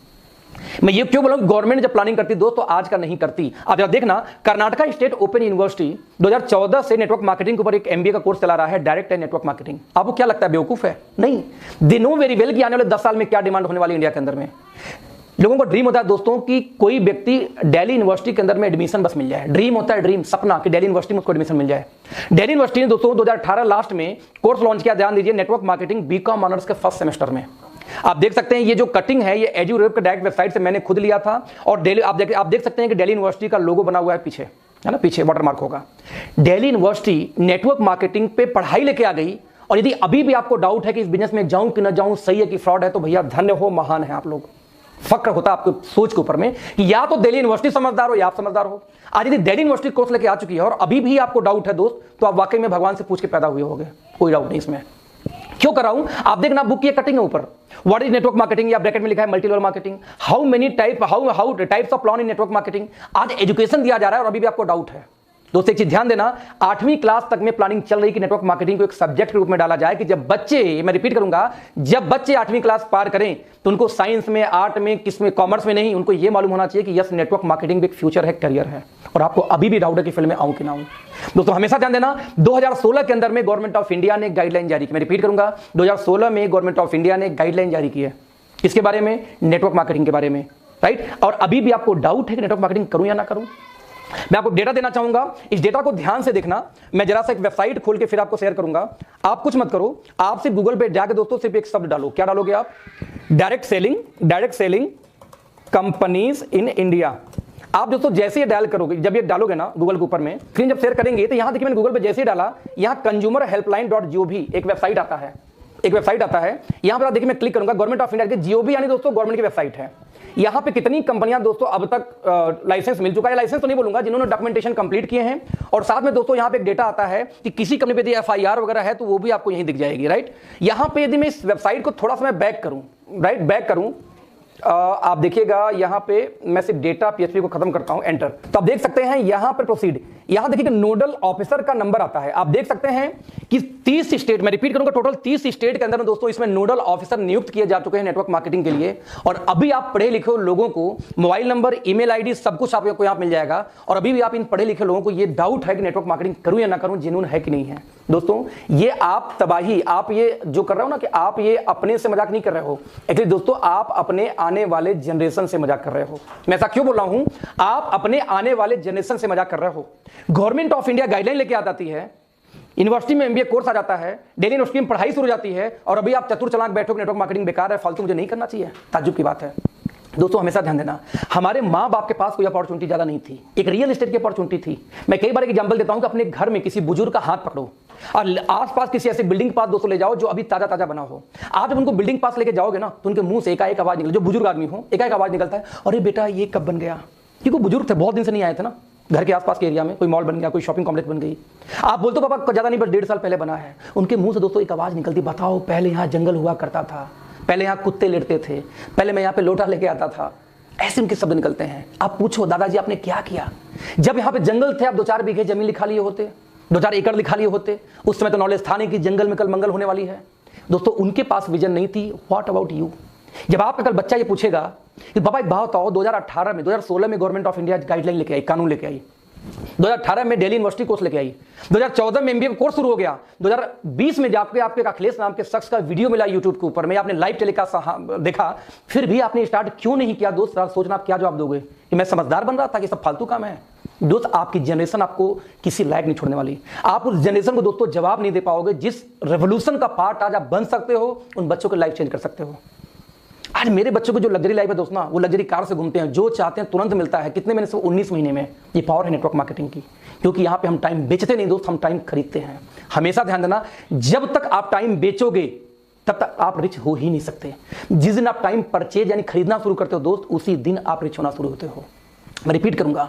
S1: मैं ये क्यों बोला, गवर्नमेंट जब प्लानिंग करती दोस्त तो आज का नहीं करती। आप जरा देखना, कर्नाटका स्टेट ओपन यूनिवर्सिटी 2014 से नेटवर्क मार्केटिंग के ऊपर एक एमबीए का कोर्स चला रहा है, डायरेक्ट एंड नेटवर्क मार्केटिंग। आपको क्या लगता है बेवकूफ है? नहीं, दे नो वेरी वेल कि आने वाले 10 साल में क्या डिमांड होने वाली इंडिया के अंदर में। लोगों को ड्रीम होता है दोस्तों कि कोई व्यक्ति दिल्ली यूनिवर्सिटी के अंदर में एडमिशन बस मिल जाए। ड्रीम होता है, ड्रीम, सपना कि दिल्ली यूनिवर्सिटी में उसको एडमिशन मिल जाए। दिल्ली यूनिवर्सिटी ने दोस्तों 2018 लास्ट में कोर्स लॉन्च किया, ध्यान दीजिए, नेटवर्क मार्केटिंग बीकॉम ऑनर्स के फर्स्ट सेमेस्टर में। आप देख सकते हैं ये जो कटिंग है ये एजुरेप के डायरेक्ट वेबसाइट से मैंने खुद लिया था। और दिल्ली आप देख सकते हैं कि दिल्ली यूनिवर्सिटी का लोगो बना हुआ है पीछे, है ना, पीछे वाटरमार्क होगा। दिल्ली यूनिवर्सिटी नेटवर्क मार्केटिंग पे पढ़ाई लेके आ गई। और यदि अभी भी आपको डाउट है कि इस बिजनेस में जाऊं कि ना जाऊं, सही है कि फ्रॉड है, तो भैया धन्य हो, महान है आप लोग। फक्र होता है आपको सोच के ऊपर में कि या तो दिल्ली यूनिवर्सिटी समझदार हो या आप समझदार हो। आज यदि दिल्ली यूनिवर्सिटी कोर्स लेके आ चुकी है और अभी भी आपको डाउट है दोस्त, तो आप वाकई में भगवान से पूछ के पैदा हुए होंगे, कोई डाउट नहीं इसमें। क्यों कर रहा हूं? आप देखना बुक की कटिंग है ऊपर, व्हाट इज नेटवर्क मार्केटिंग, या ब्रैकेट में लिखा है multi level marketing, how many type how types of plan in network marketing. आज एजुकेशन दिया जा रहा है और अभी भी आपको डाउट है। दोस्तों एक चीज ध्यान देना, 8वीं क्लास तक में प्लानिंग चल रही कि नेटवर्क मार्केटिंग को एक सब्जेक्ट के रूप में डाला जाए कि जब बच्चे, मैं रिपीट करूंगा, जब बच्चे 8वीं क्लास पार करें तो उनको साइंस में, आर्ट में, किस में, कॉमर्स में नहीं, उनको यह मालूम होना चाहिए कि यस नेटवर्क मार्केटिंग भी एक फ्यूचर है, करियर है। और आपको अभी भी डाउट है कि फील्ड में आऊं कि ना आऊं। दोस्तों हमेशा ध्यान देना, 2016 के अंदर में गवर्नमेंट ऑफ इंडिया ने गाइडलाइन जारी की। मैं रिपीट करूंगा, 2016 में गवर्नमेंट ऑफ इंडिया ने गाइडलाइन जारी की है। किसके बारे में? नेटवर्क मार्केटिंग के बारे में, राइट। और अभी भी आपको डाउट है कि नेटवर्क मार्केटिंग करूं या ना करूं। मैं आपको डेटा देना चाहूंगा, इस डेटा को ध्यान से देखना। मैं जरा सा एक वेबसाइट खोल के फिर आपको शेयर करूंगा। आप कुछ मत करो, आप सिर्फ गूगल पे जाके दोस्तों सिर्फ एक शब्द डालो। क्या डालोगे आप? Direct selling companies in India. आप दोस्तों जैसे ही डायल करोगे, जब ये डालोगे ना गूगल के ऊपर में, स्क्रीन जब शेयर करेंगे तो यहां देखिए मैंने गूगल पे जैसे ही डाला, यहां consumerhelpline.gov एक वेबसाइट आता है, यहां पर देखिए मैं क्लिक करूंगा, गवर्नमेंट ऑफ इंडिया की जीओबी यानी दोस्तों गवर्नमेंट की वेबसाइट है। यहां पे कितनी कंपनियां दोस्तों अब तक लाइसेंस मिल चुका है, लाइसेंस तो नहीं बोलूंगा, जिन्होंने डॉक्यूमेंटेशन कंप्लीट किए हैं। और साथ में दोस्तों यहां पे एक डेटा आता है कि किसी कंपनी पे यदि एफआईआर वगैरह है तो वो भी आपको यहीं दिख जाएगी, राइट। यहां पे यदि मैं इस वेबसाइट को थोड़ा सा मैं बैक करूं, राइट, बैक करूं, आप देखिएगा यहां पे मैं सिर्फ डेटा पीएचपी को खत्म करता हूं, एंटर। तो आप देख सकते हैं यहां पर प्रोसीड, यहां देखिए नोडल ऑफिसर का नंबर आता है। आप देख सकते हैं कि 30 स्टेट, मैं रिपीट करूंगा, टोटल 30 स्टेट के अंदर में दोस्तों इसमें नोडल ऑफिसर नियुक्त किए जा चुके हैं नेटवर्क मार्केटिंग के लिए। और अभी आप पढ़े लिखे लोगों को मोबाइल नंबर, ईमेल आईडी सब कुछ आपको यहां मिल जाएगा। और अभी भी आप इन पढ़े लिखे लोगों को ये डाउट है कि नेटवर्क मार्केटिंग करूं या ना करूं, जिन्होंने है कि नहीं है। दोस्तों ये आप तबाही, आप ये जो कर रहे हो ना कि आप ये अपने से मजाक नहीं कर रहे हो, एक्चुअली दोस्तों आप अपने आने वाले जनरेशन से मजाक कर रहे हो। मैं ऐसा क्यों बोल रहा हूं? आप अपने आने वाले जनरेशन से मजाक कर रहे हो। गवर्नमेंट ऑफ इंडिया गाइडलाइन लेके आ जाती है, यूनिवर्सिटी में एमबीए कोर्स आ जाता है, दिल्ली यूनिवर्सिटी में पढ़ाई शुरू हो जाती है, और अभी आप चतुर चालाक बैठो नेटवर्क मार्केटिंग बेकार है, फालतू, मुझे नहीं करना चाहिए। ताज्जुब की बात है। दोस्तों हमेशा ध्यान देना, हमारे माँ बाप के पास कोई अपॉर्चुनिटी ज्यादा नहीं थी, एक रियल एस्टेट की अपॉर्चुनिटी थी। मैं कई बार एग्जांपल देता हूं कि अपने घर में किसी बुजुर्ग का हाथ पकड़ो और आसपास किसी ऐसे बिल्डिंग के पास दोस्तों ले जाओ जो अभी ताजा ताजा बना हो। आप जब उनको बिल्डिंग पास लेके जाओगे ना तो उनके मुंह से एकाएक आवाज निकल, जो बुजुर्ग आदमी हो एकाएक आवाज निकलता है, अरे बेटा ये कब बन गया, क्योंकि बुजुर्ग थे, बहुत दिन से नहीं आए थे ना, घर के आसपास के एरिया में कोई मॉल बन गया, कोई शॉपिंग कॉम्प्लेक्स बन गई। आप बोलते हो पापा ज्यादा नहीं बस 1.5 साल पहले बना है, उनके मुंह से दोस्तों एक आवाज निकलती, बताओ पहले यहाँ जंगल हुआ करता था, पहले यहाँ कुत्ते लेटते थे, पहले मैं यहाँ पे लोटा लेके आता था, ऐसे उनके शब्द निकलते हैं। आप पूछो दादाजी आपने क्या किया, जब यहाँ पे जंगल थे आप 2-4 बीघे जमीन लिखा लिए होते, 2-4 एकड़ लिखा लिए होते, उस समय तो नॉलेज था नहीं कि जंगल में कल मंगल होने वाली है। दोस्तों उनके पास विजन नहीं थी। What about you? जब आपका कल बच्चा ये पूछेगा कि पापा एक बात बताओ, 2016 में गवर्नमेंट ऑफ इंडिया गाइडलाइन लेके आई, कानून लेके आई, 2018 में दिल्ली यूनिवर्सिटी कोर्स लेके आई, 2014 में एमबीए कोर्स शुरू हो गया, 2020 में जाके आपके अखिलेश नाम के शख्स का वीडियो मिला यूट्यूब के ऊपर में, आपने लाइव टेलीकास्ट देखा, फिर भी आपने स्टार्ट क्यों नहीं किया? दोस्त सोचना आप क्या जवाब दोगे कि मैं समझदार बन रहा था कि सब फालतू काम है। दोस्त आपकी जनरेशन आपको किसी लायक नहीं छोड़ने वाली। आप उस जनरेशन को दोस्तों जवाब नहीं दे पाओगे जिस रेवोल्यूशन का पार्ट आज आप बन सकते हो, उन बच्चों की लाइफ चेंज कर सकते हो। आज मेरे बच्चों को जो लग्जरी लाइफ है दोस्त ना, वो लग्जरी कार से घूमते हैं, जो चाहते हैं तुरंत मिलता है। कितने महीने से? 19 महीने में। ये पावर है नेटवर्क मार्केटिंग की, क्योंकि यहाँ पे हम टाइम बेचते नहीं दोस्त, हम टाइम खरीदते हैं। हमेशा ध्यान देना, जब तक आप टाइम बेचोगे तब तक आप रिच हो ही नहीं सकते। जिस दिन आप टाइम परचेज यानी खरीदना शुरू करते हो दोस्त, उसी दिन आप रिच होना शुरू होते हो। मैं रिपीट करूंगा,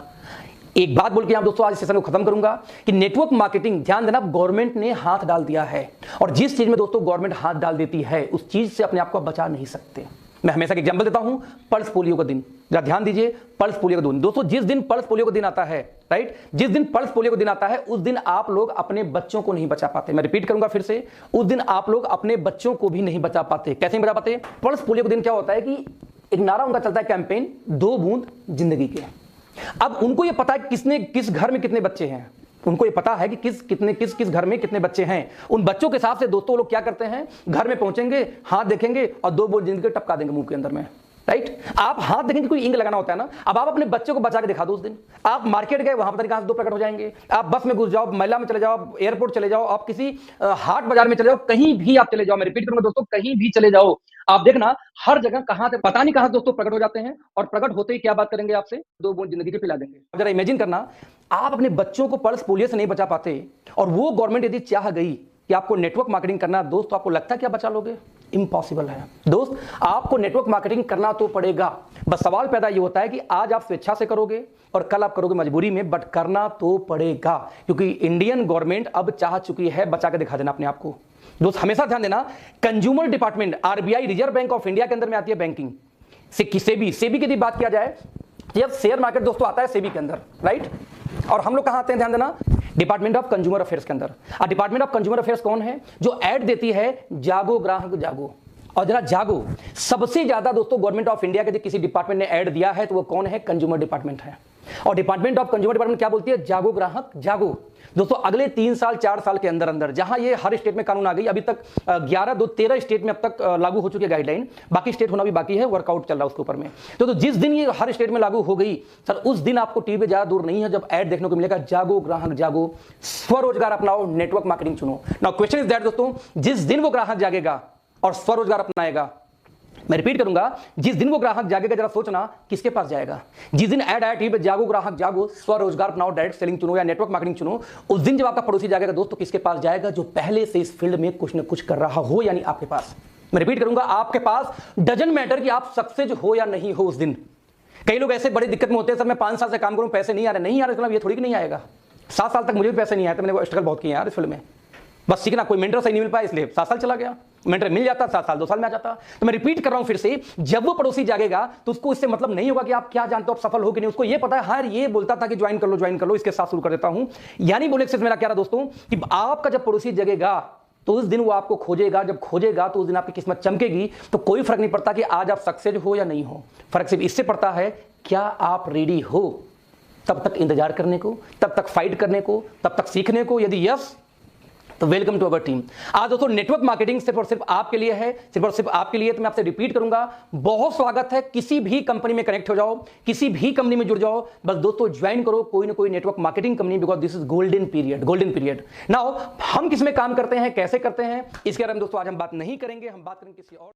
S1: एक बात बोल के यहां दोस्तों आज सेशन को खत्म करूंगा कि नेटवर्क मार्केटिंग, ध्यान देना, गवर्नमेंट ने हाथ डाल दिया है, और जिस चीज में दोस्तों गवर्नमेंट हाथ डाल देती है उस चीज से अपने आप को बचा नहीं सकते। मैं हमेशा एक एग्जांपल देता हूं, पल्स पोलियो का दिन, जरा ध्यान दीजिए, पल्स पोलियो का दिन। दोस्तों जिस दिन पल्स पोलियो का दिन आता है, राइट, जिस दिन पल्स पोलियो का दिन आता है उस दिन आप लोग अपने बच्चों को नहीं बचा पाते। मैं रिपीट करूंगा फिर से, उस दिन आप लोग अपने बच्चों को भी नहीं बचा पाते। कैसे नहीं बचा पाते? पल्स पोलियो का दिन क्या होता है कि एक नारा उनका चलता है, कैंपेन 2 बूंद जिंदगी के। अब उनको यह पता है किसने किस घर में कितने बच्चे हैं, उनको ये पता है कि किस घर में कितने बच्चे हैं। उन बच्चों के हिसाब से दोस्तों लोग क्या करते हैं, घर में पहुंचेंगे, हाथ देखेंगे और 2 बूंद जिंदगी टपका देंगे मुंह के अंदर में। राइट। आप हाथ देखेंगे कोई इंक लगाना होता है ना, अब आप अपने बच्चे को बचा के दिखा दो। उस दिन आप मार्केट गए, वहां पता नहीं कहां से दो प्रकट हो जाएंगे। आप बस में घुस जाओ, मेला में चले जाओ, एयरपोर्ट चले जाओ, आप किसी हाट बाजार में चले जाओ, कहीं भी आप चले जाओ, मैं रिपीट करूंगा दोस्तों, कहीं भी चले जाओ, आप देखना हर जगह कहां से पता नहीं कहां दोस्तों प्रकट हो जाते हैं। और प्रकट होते ही क्या बात करेंगे आपसे, दो बूंद जिंदगी के पिला देंगे। जरा इमेजिन करना, आप अपने बच्चों को पल्स पोलियो से नहीं बचा पाते, और वो गवर्नमेंट यदि चाह गई कि आपको नेटवर्क मार्केटिंग करना दोस्त, तो आपको लगता है क्या बचा लोगे? इम्पॉसिबल है दोस्त, आपको नेटवर्क मार्केटिंग करना तो पड़ेगा। बस सवाल पैदा ये होता है कि आज आप स्वेच्छा से करोगे और कल आप करोगे मजबूरी में, बट करना तो पड़ेगा, क्योंकि इंडियन गवर्नमेंट अब चाह चुकी है बचा के दिखा देना अपने आप को। दोस्त हमेशा ध्यान देना, consumer department RBI reserve bank of India के अंदर में आती है बैंकिंग, सेबी की यदि बात किया जाए, जब शेयर मार्केट दोस्तों आता है सेबी के अंदर, राइट। और हम लोग कहां आते हैं, ध्यान देना, डिपार्टमेंट ऑफ कंज्यूमर अफेयर्स के अंदर। और डिपार्टमेंट ऑफ कंज्यूमर अफेयर्स कौन है? जो ऐड देती है जागो ग्राहक जागो। और जरा जागो, सबसे ज्यादा दोस्तों गवर्नमेंट ऑफ इंडिया के किसी डिपार्टमेंट ने ऐड दिया है तो वो कौन है? कंज्यूमर डिपार्टमेंट है। और डिपार्टमेंट ऑफ कंज्यूमर डिपार्टमेंट क्या बोलती है? जागो ग्राहक जागो। दोस्तों अगले 3 साल 4 साल के अंदर अंदर, जहां ये हर स्टेट में कानून आ गई, अभी तक 13 स्टेट में अब तक लागू हो चुकी है गाइडलाइन, बाकी स्टेट होना भी बाकी है, वर्कआउट चल रहा है उसके ऊपर में। तो जिस दिन ये हर स्टेट में लागू हो गई सर, उस दिन आपको टीवी पे ज्यादा दूर नहीं है जब ऐड देखने को मिलेगा, जागो ग्राहक जागो, स्वरोजगार अपनाओ, नेटवर्क मार्केटिंग चुनो। नाउ क्वेश्चन इज दैट दोस्तों, जिस दिन वो ग्राहक जागेगा और स्वरोजगार अपनाएगा, मैं रिपीट करूंगा, जिस दिन वो ग्राहक जागेगा, जरा सोचना किसके पास जाएगा? जिस दिन ऐड आया टीवी पे, जागो ग्राहक जागो, स्वरोजगार अपनाओ, डायरेक्ट सेलिंग चुनो या नेटवर्क मार्केटिंग चुनो, उस दिन जब आपका पड़ोसी जागेगा दोस्तों, किसके पास जाएगा? जो पहले से इस फील्ड में कुछ ना कुछ कर रहा हो, यानी आपके पास। मैं रिपीट करूंगा, आपके पास। डजंट मैटर कि आप सक्सेस हो या नहीं हो उस दिन। कई लोग ऐसे बड़ी दिक्कत में होते हैं, सर मैं 5 साल से काम करूं, पैसे नहीं आ रहे, नहीं आ रहे, मतलब ये थोड़ी कि नहीं आएगा। 7 साल तक मुझे भी पैसे नहीं आए थे, मैंने स्ट्रगल बहुत किया यार इस फील्ड में, बस सीखना, कोई मेंटर सही नहीं मिल पाया, इसलिए 7 साल चला गया। मेंटर मिल जाता 7 साल 2 साल में आ जाता। तो मैं रिपीट कर रहा हूं फिर से, जब वो पड़ोसी जागेगा तो उसको इससे मतलब नहीं होगा कि आप क्या जानते हो, आप सफल हो कि नहीं। उसको ये पता है, हाँ ये बोलता था कि ज्वाइन कर लो, इसके साथ शुरू कर देता हूं। यानी बोले मेरा क्या रहा दोस्तों, कि आपका जब पड़ोसी जगेगा तो उस दिन वो आपको खोजेगा, जब खोजेगा तो उस दिन आपकी किस्मत चमकेगी। तो कोई फर्क नहीं पड़ता कि आज आप सक्सेस हो या नहीं हो, फर्क सिर्फ इससे पड़ता है क्या आप रेडी हो तब तक इंतजार करने को, तब तक फाइट करने को, तब तक सीखने को। यदि यस, तो वेलकम टू अवर टीम। आज दोस्तों नेटवर्क मार्केटिंग सिर्फ और सिर्फ आपके लिए है, सिर्फ और सिर्फ आपके लिए। तो मैं आपसे रिपीट करूंगा, बहुत स्वागत है, किसी भी कंपनी में कनेक्ट हो जाओ, किसी भी कंपनी में जुड़ जाओ, बस दोस्तों ज्वाइन करो कोई ना कोई network marketing company, because this is golden period. Now हम किस में काम करते हैं, कैसे करते हैं, इसके बारे में दोस्तों आज हम बात नहीं करेंगे, हम बात करेंगे किसी और